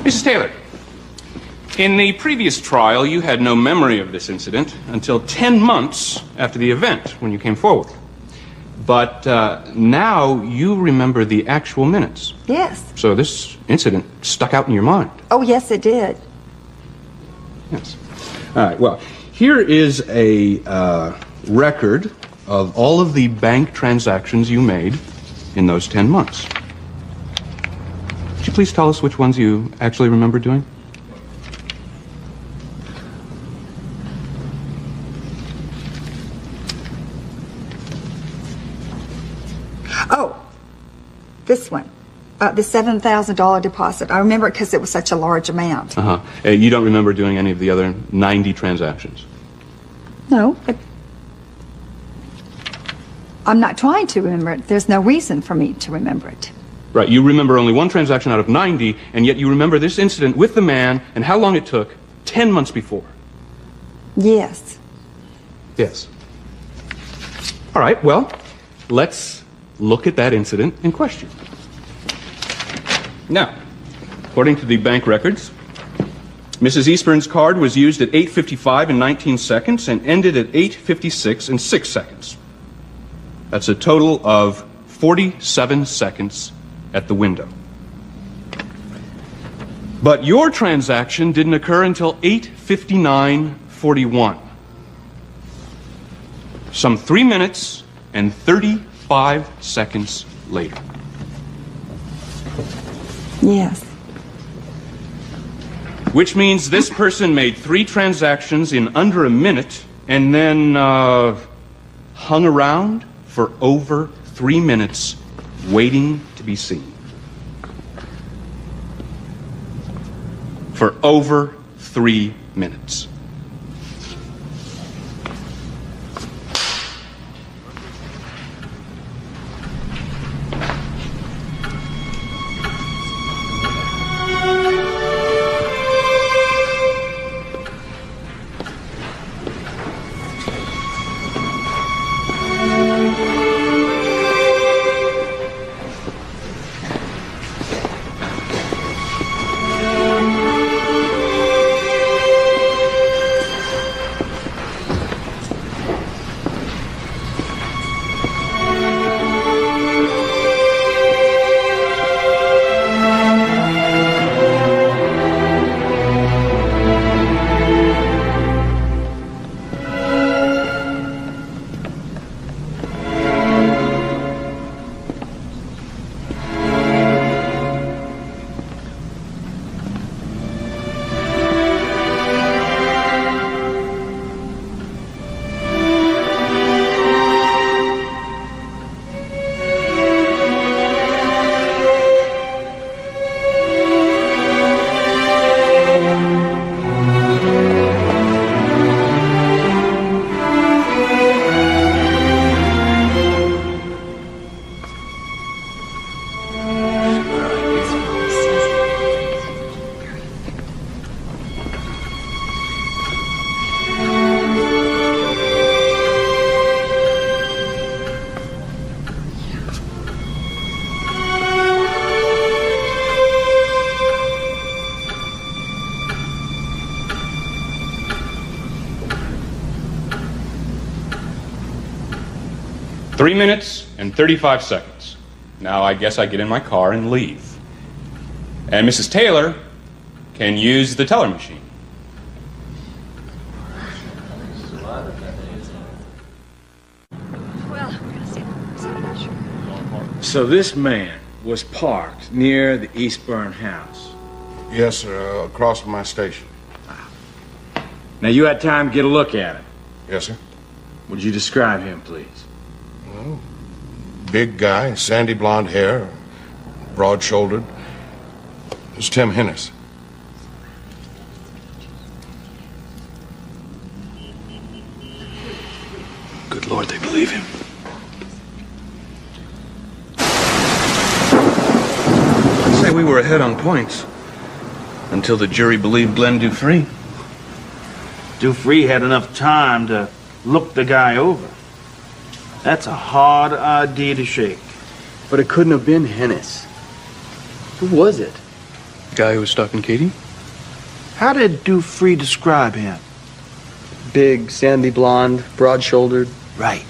Mrs. Taylor, in the previous trial, you had no memory of this incident until 10 months after the event, when you came forward. But now you remember the actual minutes. Yes. So this incident stuck out in your mind. Oh, yes, it did. Yes. All right, well, here is a record of all of the bank transactions you made in those 10 months. Could you please tell us which ones you actually remember doing? Oh, this one. The $7,000 deposit. I remember it because it was such a large amount. Uh-huh. You don't remember doing any of the other 90 transactions? No, but I'm not trying to remember it. There's no reason for me to remember it. Right, you remember only one transaction out of 90, and yet you remember this incident with the man and how long it took 10 months before. Yes. Yes. All right, well, let's look at that incident in question. Now, according to the bank records, Mrs. Eastburn's card was used at 8:55 and 19 seconds and ended at 8:56 and 6 seconds. That's a total of 47 seconds at the window. But your transaction didn't occur until 8:59:41. Some 3 minutes and 35 seconds later. Yes. Which means this person made 3 transactions in under a minute and then hung around for over 3 minutes waiting to be seen. For over 3 minutes. 3 minutes and 35 seconds. Now I guess I get in my car and leave. And Mrs. Taylor can use the teller machine. So this man was parked near the Eastburn house. Yes, sir, across from my station. Now you had time to get a look at him. Yes, sir. Would you describe him, please? Well, big guy, sandy blonde hair, broad-shouldered. It's Tim Hennis. Good Lord, they believe him. I'd say we were ahead on points until the jury believed Glenn Dufree. Dufree had enough time to look the guy over. That's a hard idea to shake. But it couldn't have been Hennis. Who was it? The guy who was stalking Katie? How did Dufree describe him? Big, sandy blonde, broad-shouldered. Right.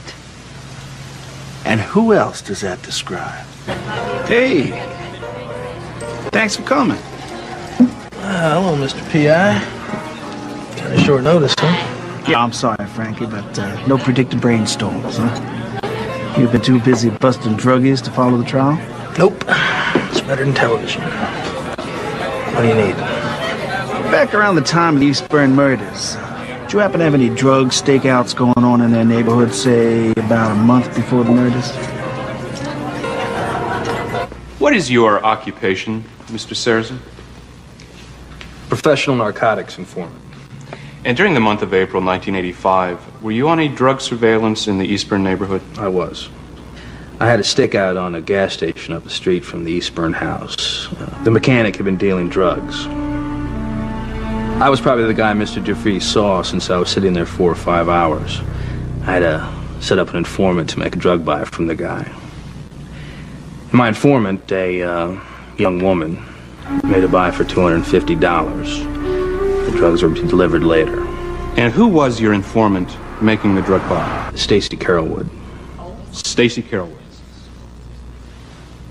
And who else does that describe? Hey. Thanks for coming. Hello, Mr. P.I. Kind of short notice, huh? Yeah, I'm sorry, Frankie, but no predicted brainstorms, huh? You've been too busy busting druggies to follow the trial? Nope. It's better than television. What do you need? Back around the time of the Eastburn murders, did you happen to have any drug stakeouts going on in their neighborhood, say, about a month before the murders? What is your occupation, Mr. Sarrazin? Professional narcotics informant. And during the month of April 1985, were you on a drug surveillance in the Eastburn neighborhood? I was. I had a stakeout on a gas station up the street from the Eastburn house. The mechanic had been dealing drugs. I was probably the guy Mr. Dufree saw since I was sitting there 4 or 5 hours. I had to set up an informant to make a drug buy from the guy. My informant, a young woman, made a buy for $250. The drugs were delivered later. And who was your informant making the drug buy? Stacy Carrollwood. Stacy Carrollwood.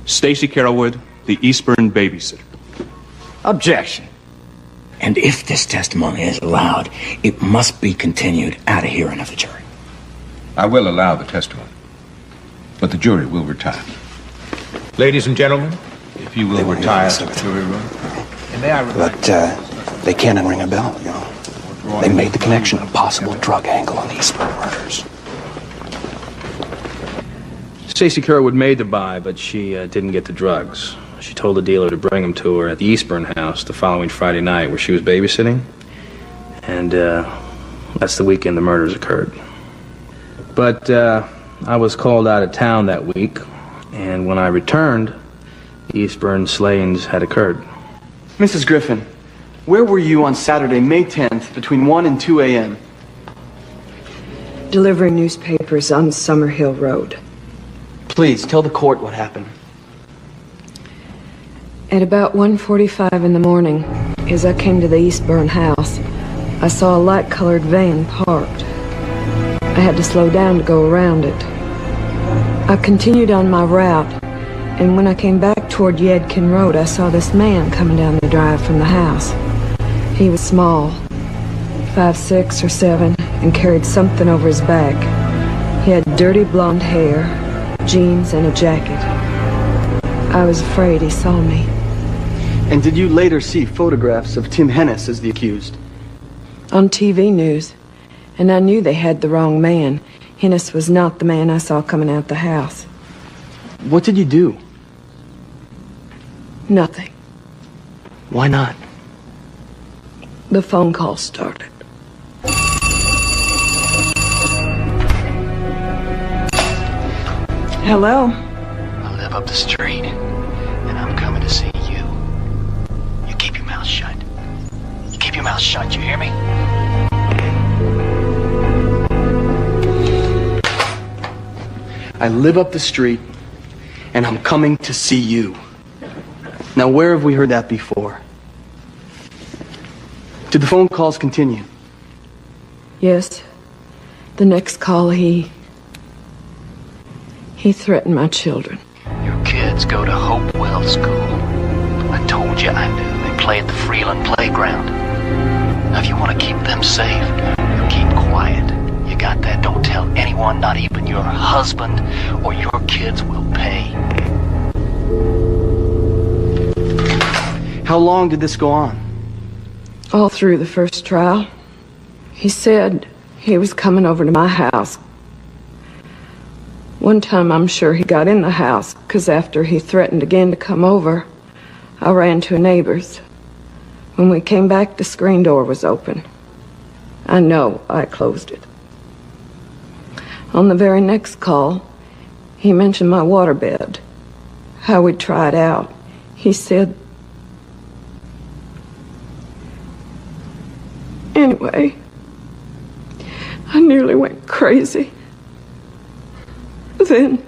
Stacy Carrollwood, the Eastburn babysitter. Objection. And if this testimony is allowed, it must be continued out of hearing of the jury. I will allow the testimony, but the jury will retire. Ladies and gentlemen, if you will retire to the jury room. But they can't unring a bell, you know. They made the connection of a possible drug angle on the Eastburn murders. Stacy Carrollwood made the buy, but she didn't get the drugs. She told the dealer to bring them to her at the Eastburn house the following Friday night, where she was babysitting. And that's the weekend the murders occurred. But I was called out of town that week, and when I returned, the Eastburn slayings had occurred. Mrs. Griffin, where were you on Saturday, May 10th, between 1 and 2 a.m.? Delivering newspapers on Summerhill Road. Please, tell the court what happened. At about 1:45 in the morning, as I came to the Eastburn house, I saw a light-colored van parked. I had to slow down to go around it. I continued on my route, and when I came back toward Yadkin Road, I saw this man coming down the drive from the house. He was small, 5'6" or 7, and carried something over his back. He had dirty blonde hair, jeans, and a jacket. I was afraid he saw me. And did you later see photographs of Tim Hennis as the accused? On TV news, and I knew they had the wrong man. Hennis was not the man I saw coming out the house. What did you do? Nothing. Why not? The phone call started. Hello? I live up the street, and I'm coming to see you. You keep your mouth shut. You keep your mouth shut, you hear me? I live up the street, and I'm coming to see you. Now, where have we heard that before? Did the phone calls continue? Yes. The next call, he He threatened my children. Your kids go to Hopewell School. I told you I knew. They play at the Freeland Playground. Now, if you want to keep them safe, you keep quiet. You got that? Don't tell anyone, not even your husband, or your kids will pay. How long did this go on? All through the first trial. He said he was coming over to my house. One time I'm sure he got in the house, because after he threatened again to come over, I ran to a neighbor's. When we came back, the screen door was open. I know I closed it. On the very next call, he mentioned my waterbed, how we'd try it out. He said... Anyway, I nearly went crazy. Then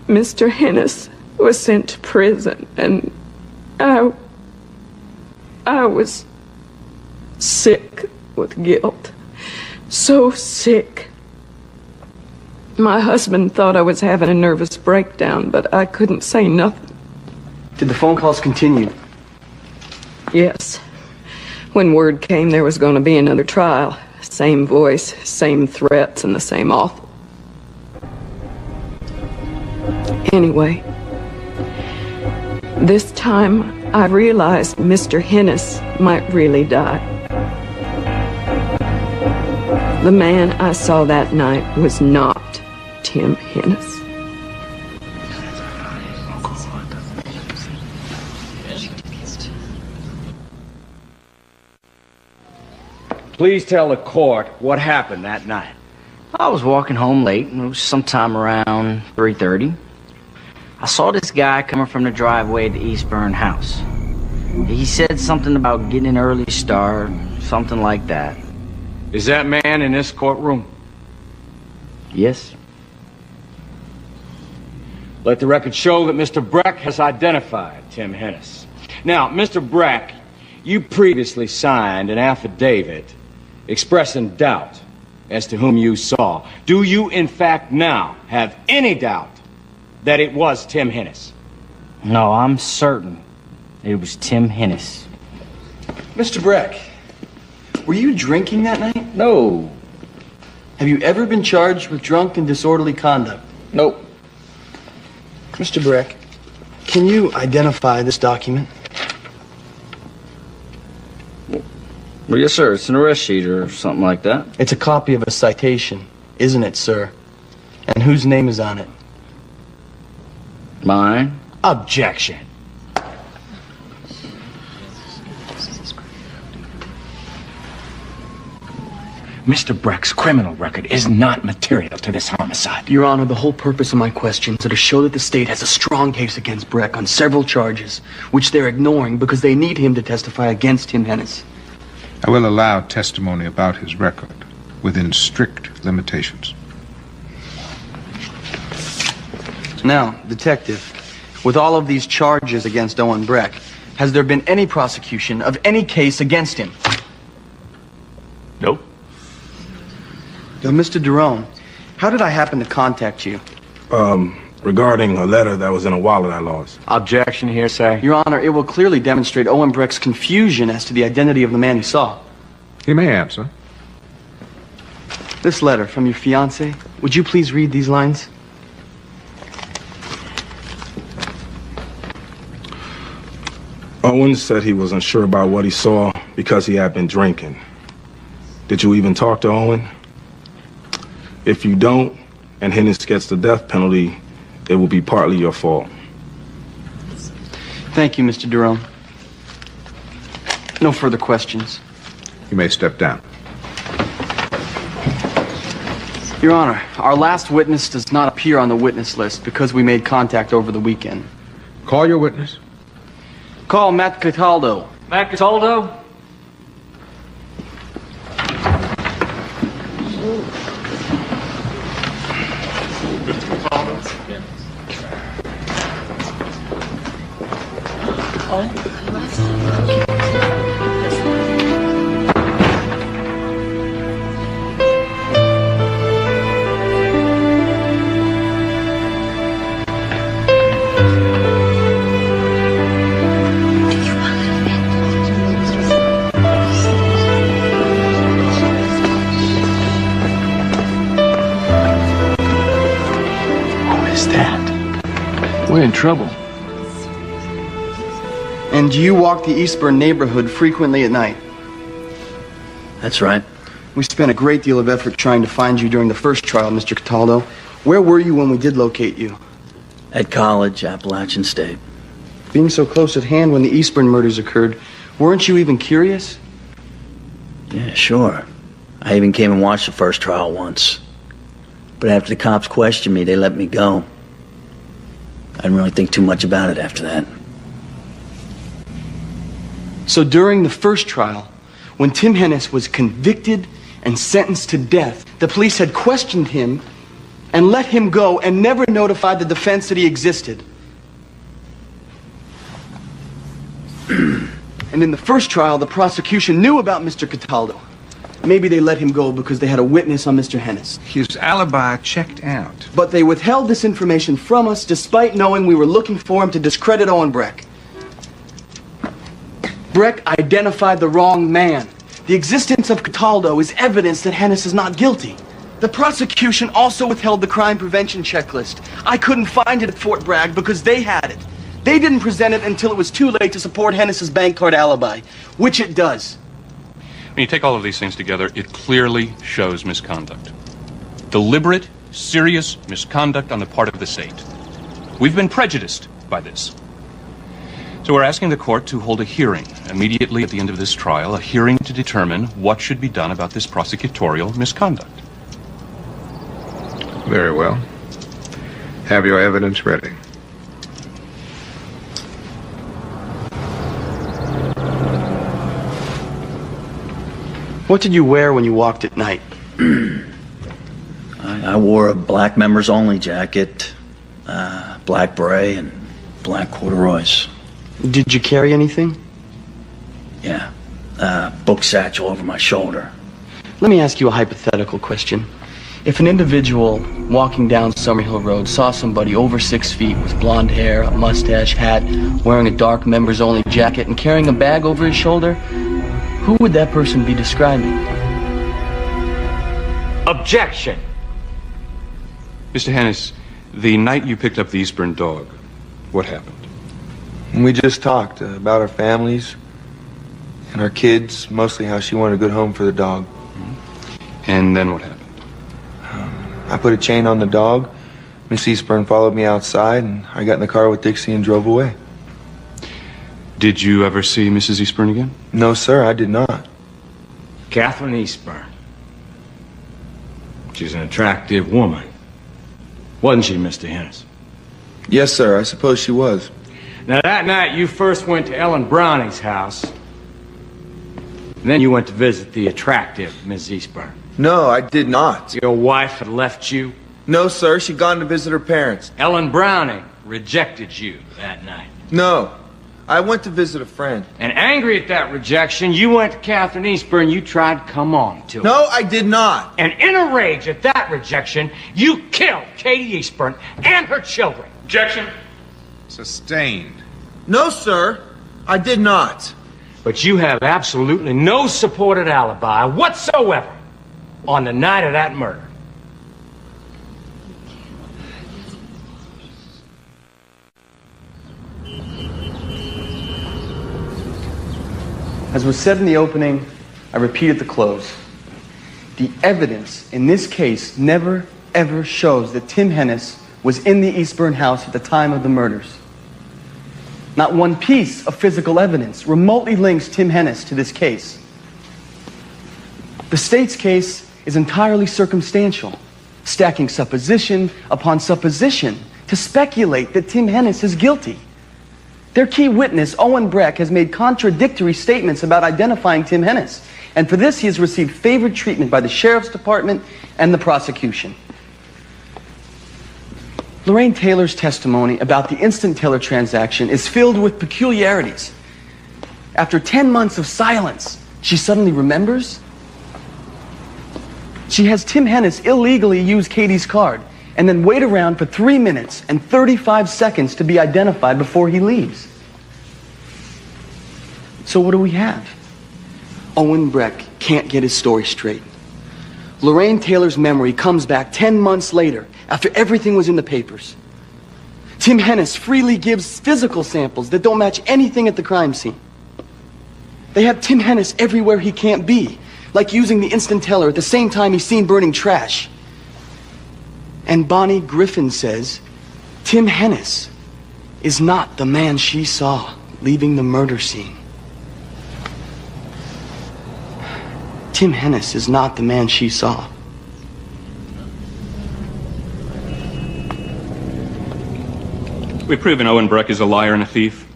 Mr. Hennis was sent to prison, and I was sick with guilt. So sick. My husband thought I was having a nervous breakdown, but I couldn't say nothing. Did the phone calls continue? Yes. When word came there was going to be another trial, same voice, same threats, and the same awful. Anyway, this time I realized Mr. Hennis might really die. The man I saw that night was not Tim Hennis. Please tell the court what happened that night. I was walking home late. It was sometime around 3:30. I saw this guy coming from the driveway at the Eastburn house. He said something about getting an early start, something like that. Is that man in this courtroom? Yes. Let the record show that Mr. Breck has identified Tim Hennis. Now, Mr. Breck, you previously signed an affidavit expressing doubt as to whom you saw. Do you, in fact, now have any doubt that it was Tim Hennis? No, I'm certain it was Tim Hennis. Mr. Breck, were you drinking that night? No. Have you ever been charged with drunk and disorderly conduct? Nope. Mr. Breck, can you identify this document? Well, yes, sir. It's an arrest sheet or something like that. It's a copy of a citation, isn't it, sir? And whose name is on it? Mine. Objection. Mr. Breck's criminal record is not material to this homicide. Your Honor, the whole purpose of my questions are to show that the state has a strong case against Breck on several charges, which they're ignoring because they need him to testify against Tim Hennis. I will allow testimony about his record within strict limitations. Now, Detective, with all of these charges against Owen Breck, has there been any prosecution of any case against him? Nope. Now, Mr. Derone, how did I happen to contact you? Regarding a letter that was in a wallet I lost. Objection, hearsay. Your Honor, it will clearly demonstrate Owen Breck's confusion as to the identity of the man he saw. He may answer. This letter from your fiancé, would you please read these lines? Owen said he was unsure about what he saw because he had been drinking. Did you even talk to Owen? If you don't, and Hennis gets the death penalty, it will be partly your fault. Thank you, Mr. Derone. No further questions. You may step down. Your Honor, our last witness does not appear on the witness list because we made contact over the weekend. Call your witness. Call Matt Cataldo. Matt Cataldo? fix that. We're in trouble. And you walk the Eastburn neighborhood frequently at night? That's right. We spent a great deal of effort trying to find you during the first trial, Mr. Cataldo. Where were you when we did locate you? At college, Appalachian State. Being so close at hand when the Eastburn murders occurred, weren't you even curious? Yeah, sure. I even came and watched the first trial once. But after the cops questioned me, they let me go. I didn't really think too much about it after that. So during the first trial, when Tim Hennis was convicted and sentenced to death, the police had questioned him and let him go and never notified the defense that he existed. And in the first trial, the prosecution knew about Mr. Cataldo. Maybe they let him go because they had a witness on Mr. Hennis. His alibi checked out. But they withheld this information from us despite knowing we were looking for him to discredit Owen Breck. Breck identified the wrong man. The existence of Cataldo is evidence that Hennis is not guilty. The prosecution also withheld the crime prevention checklist. I couldn't find it at Fort Bragg because they had it. They didn't present it until it was too late to support Hennis's bank card alibi, which it does. When you take all of these things together, it clearly shows misconduct. Deliberate, serious misconduct on the part of the state. We've been prejudiced by this. So we're asking the court to hold a hearing immediately at the end of this trial, a hearing to determine what should be done about this prosecutorial misconduct. Very well. Have your evidence ready. What did you wear when you walked at night? I wore a black members only jacket, black beret, and black corduroys. Did you carry anything? Yeah, book satchel over my shoulder. Let me ask you a hypothetical question. If an individual walking down Summerhill Road saw somebody over 6 feet with blonde hair, a mustache, hat, wearing a dark members only jacket, and carrying a bag over his shoulder, who would that person be describing? Objection! Mr. Hennis, the night you picked up the Eastburn dog, what happened? We just talked about our families and our kids, mostly how she wanted a good home for the dog. And then what happened? I put a chain on the dog. Miss Eastburn followed me outside, and I got in the car with Dixie and drove away. Did you ever see Mrs. Eastburn again? No, sir, I did not. Catherine Eastburn. She's an attractive woman. Wasn't she, Mr. Hennis? Yes, sir, I suppose she was. Now, that night, you first went to Ellen Browning's house. Then you went to visit the attractive Miss Eastburn. No, I did not. Your wife had left you? No, sir, she'd gone to visit her parents. Ellen Browning rejected you that night. No, I went to visit a friend. And angry at that rejection, you went to Catherine Eastburn. You tried to come on to her. No, I did not. And in a rage at that rejection, you killed Katie Eastburn and her children. Objection. Sustained. No, sir, I did not. But you have absolutely no supported alibi whatsoever on the night of that murder. As was said in the opening, I repeat at the close. The evidence in this case never, ever shows that Tim Hennis was in the Eastburn house at the time of the murders. Not one piece of physical evidence remotely links Tim Hennis to this case. The state's case is entirely circumstantial, stacking supposition upon supposition to speculate that Tim Hennis is guilty. Their key witness, Owen Breck, has made contradictory statements about identifying Tim Hennis, and for this he has received favored treatment by the Sheriff's Department and the prosecution. Lorraine Taylor's testimony about the instant teller transaction is filled with peculiarities. After 10 months of silence, she suddenly remembers. She has Tim Hennis illegally use Katie's card and then wait around for 3 minutes and 35 seconds to be identified before he leaves. So what do we have? Owen Breck can't get his story straight. Lorraine Taylor's memory comes back 10 months later, after everything was in the papers. Tim Hennis freely gives physical samples that don't match anything at the crime scene. They have Tim Hennis everywhere he can't be, like using the instant teller at the same time he's seen burning trash. And Bonnie Griffin says Tim Hennis is not the man she saw leaving the murder scene. Tim Hennis is not the man she saw. We've proven Owen Breck is a liar and a thief.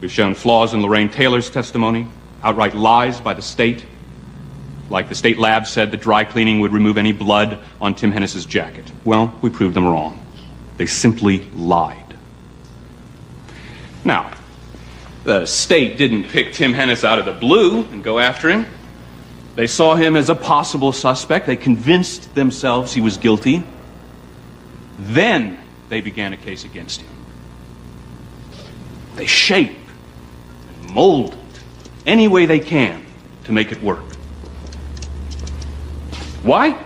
We've shown flaws in Lorraine Taylor's testimony, outright lies by the state. Like the state lab said that dry cleaning would remove any blood on Tim Hennis's jacket. Well, we proved them wrong. They simply lied. Now, the state didn't pick Tim Hennis out of the blue and go after him. They saw him as a possible suspect. They convinced themselves he was guilty. Then they began a case against him. They shape and mold it any way they can to make it work. Why?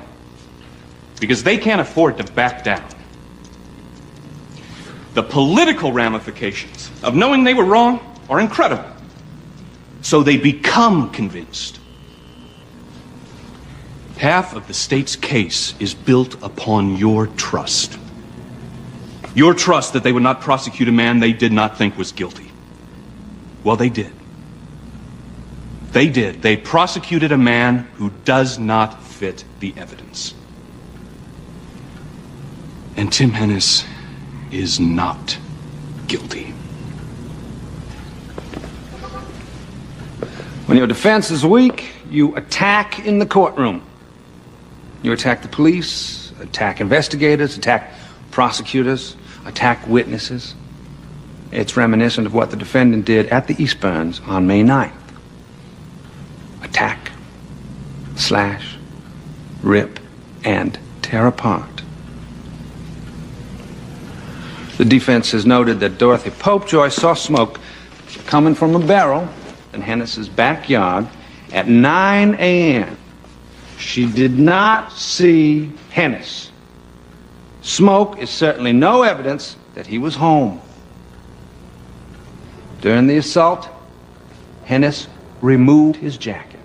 Because they can't afford to back down. The political ramifications of knowing they were wrong are incredible. So they become convinced. Half of the state's case is built upon your trust. Your trust that they would not prosecute a man they did not think was guilty. Well, they did. They did. They prosecuted a man who does not fit the evidence. And Tim Hennis is not guilty. When your defense is weak, you attack in the courtroom. You attack the police, attack investigators, attack prosecutors, attack witnesses. It's reminiscent of what the defendant did at the Eastburns on May 9th. Attack, slash, rip, and tear apart. The defense has noted that Dorothy Popejoy saw smoke coming from a barrel in Hennis's backyard at 9 a.m. She did not see Hennis. Smoke is certainly no evidence that he was home. During the assault, Hennis removed his jacket.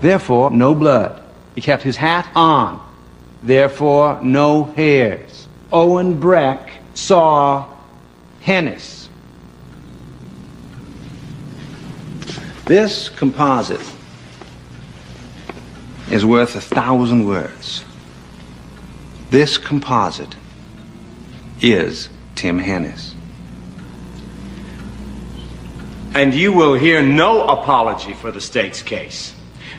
Therefore, no blood. He kept his hat on. Therefore, no hairs. Owen Breck saw Hennis. This composite is worth 1,000 words. This composite is Tim Hennis. And you will hear no apology for the state's case.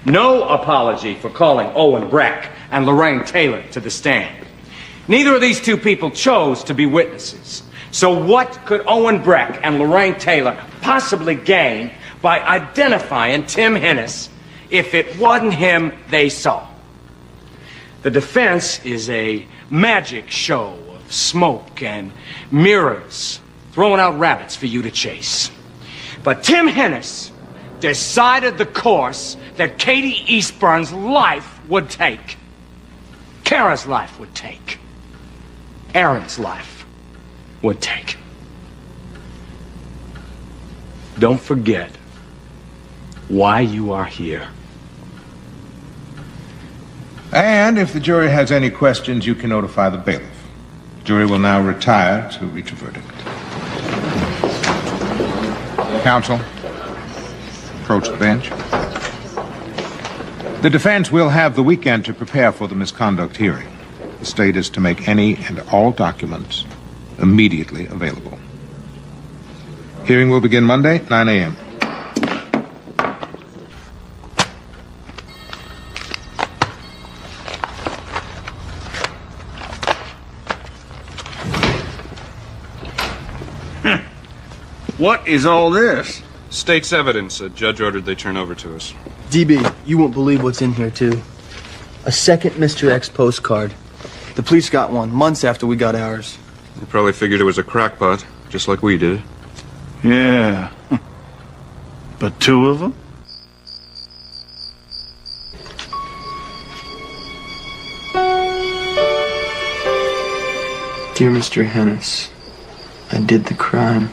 No apology for calling Owen Breck and Lorraine Taylor to the stand. Neither of these two people chose to be witnesses. So what could Owen Breck and Lorraine Taylor possibly gain by identifying Tim Hennis if it wasn't him they saw? The defense is a magic show of smoke and mirrors throwing out rabbits for you to chase. But Tim Hennis decided the course that Katie Eastburn's life would take. Kara's life would take. Aaron's life would take. Don't forget why you are here. And if the jury has any questions, you can notify the bailiff. The jury will now retire to reach a verdict. Counsel, approach the bench. The defense will have the weekend to prepare for the misconduct hearing. The state is to make any and all documents immediately available. Hearing will begin Monday, 9 a.m. What is all this? State's evidence a judge ordered they turn over to us. DB, you won't believe what's in here, too. A second Mr. X postcard. The police got one months after we got ours. They probably figured it was a crackpot, just like we did. Yeah. But two of them? Dear Mr. Hennis, I did the crime.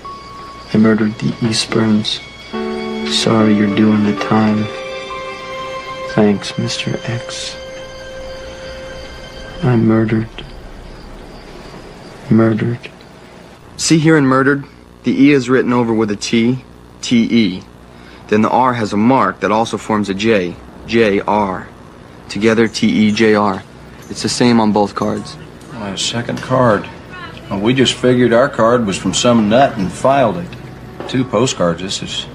I murdered the Eastburns. Sorry you're doing the time. Thanks, Mr. X. I murdered. See here in murdered? The E is written over with a T, T-E. Then the R has a mark that also forms a J, J-R. Together, T-E-J-R. It's the same on both cards. My second card. Well, we just figured our card was from some nut and filed it. 2 postcards. This is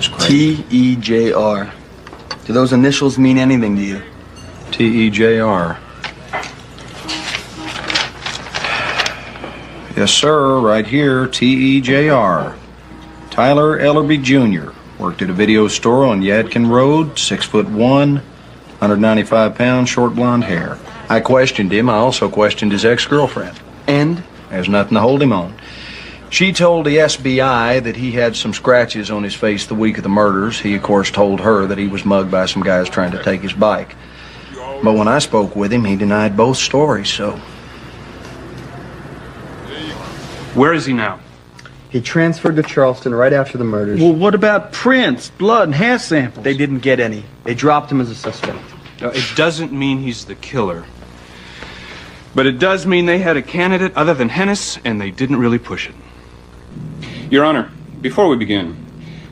crazy. T-E-J-R. Do those initials mean anything to you? T-E-J-R. Yes, sir, right here, T-E-J-R. Tyler Ellerby Jr. Worked at a video store on Yadkin Road, 6'1", 195 pounds, short blonde hair. I questioned him. I also questioned his ex-girlfriend. And? There's nothing to hold him on. She told the SBI that he had some scratches on his face the week of the murders. He, of course, told her that he was mugged by some guys trying to take his bike. But when I spoke with him, he denied both stories, so... Where is he now? He transferred to Charleston right after the murders. Well, what about prints, blood, and hair samples? They didn't get any. They dropped him as a suspect. It doesn't mean he's the killer. But it does mean they had a candidate other than Hennis, and they didn't really push it. Your Honor, before we begin,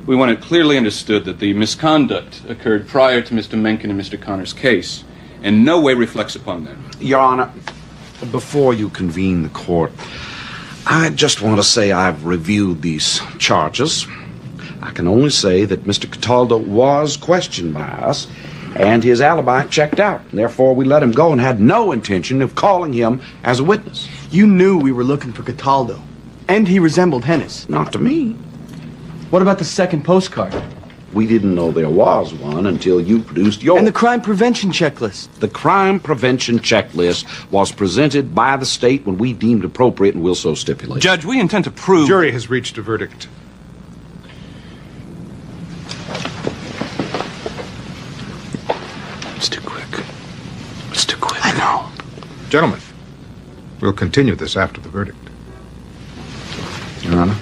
we want it clearly understood that the misconduct occurred prior to Mr. Mencken and Mr. Connor's case, and in no way reflects upon them. Your Honor, before you convene the court, I just want to say I've reviewed these charges. I can only say that Mr. Cataldo was questioned by us, and his alibi checked out. Therefore, we let him go and had no intention of calling him as a witness. You knew we were looking for Cataldo, and he resembled Hennis. Not to me. What about the second postcard? We didn't know there was one until you produced yours. And the crime prevention checklist. The crime prevention checklist was presented by the state when we deemed appropriate, and will so stipulate. Judge, we intend to prove... The jury has reached a verdict. It's too quick. It's too quick. I know. Gentlemen, we'll continue this after the verdict. Your Honor.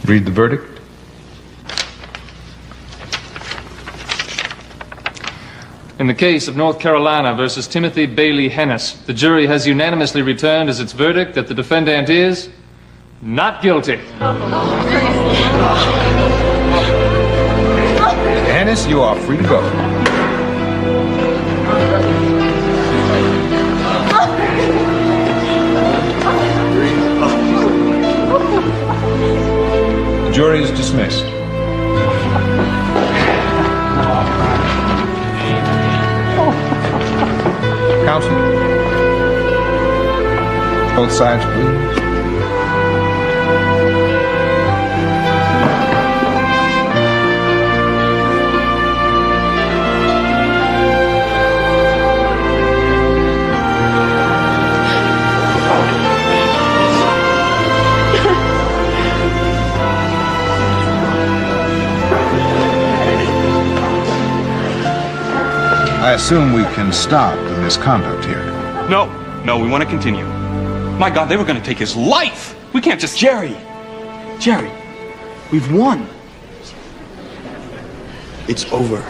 Read the verdict. In the case of North Carolina versus Timothy Bailey Hennis, the jury has unanimously returned as its verdict that the defendant is not guilty. Hennis, you are free to go. The jury is dismissed. Counsel. Both sides, please. I assume we can stop the misconduct here. No, we want to continue. My God, they were going to take his life. We can't just... Jerry, we've won. It's over.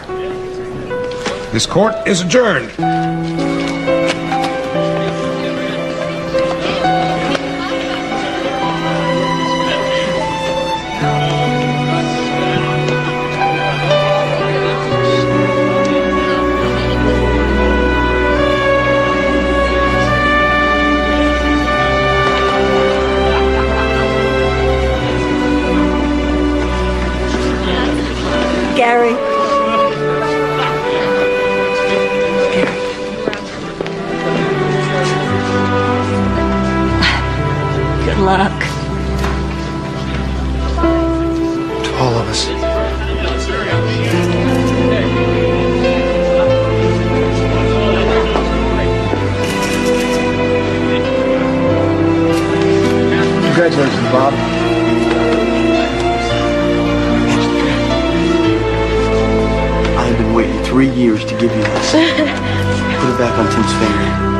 This court is adjourned. Gary. Good luck. Congratulations, Bob. I have been waiting 3 years to give you this. Put it back on Tim's finger.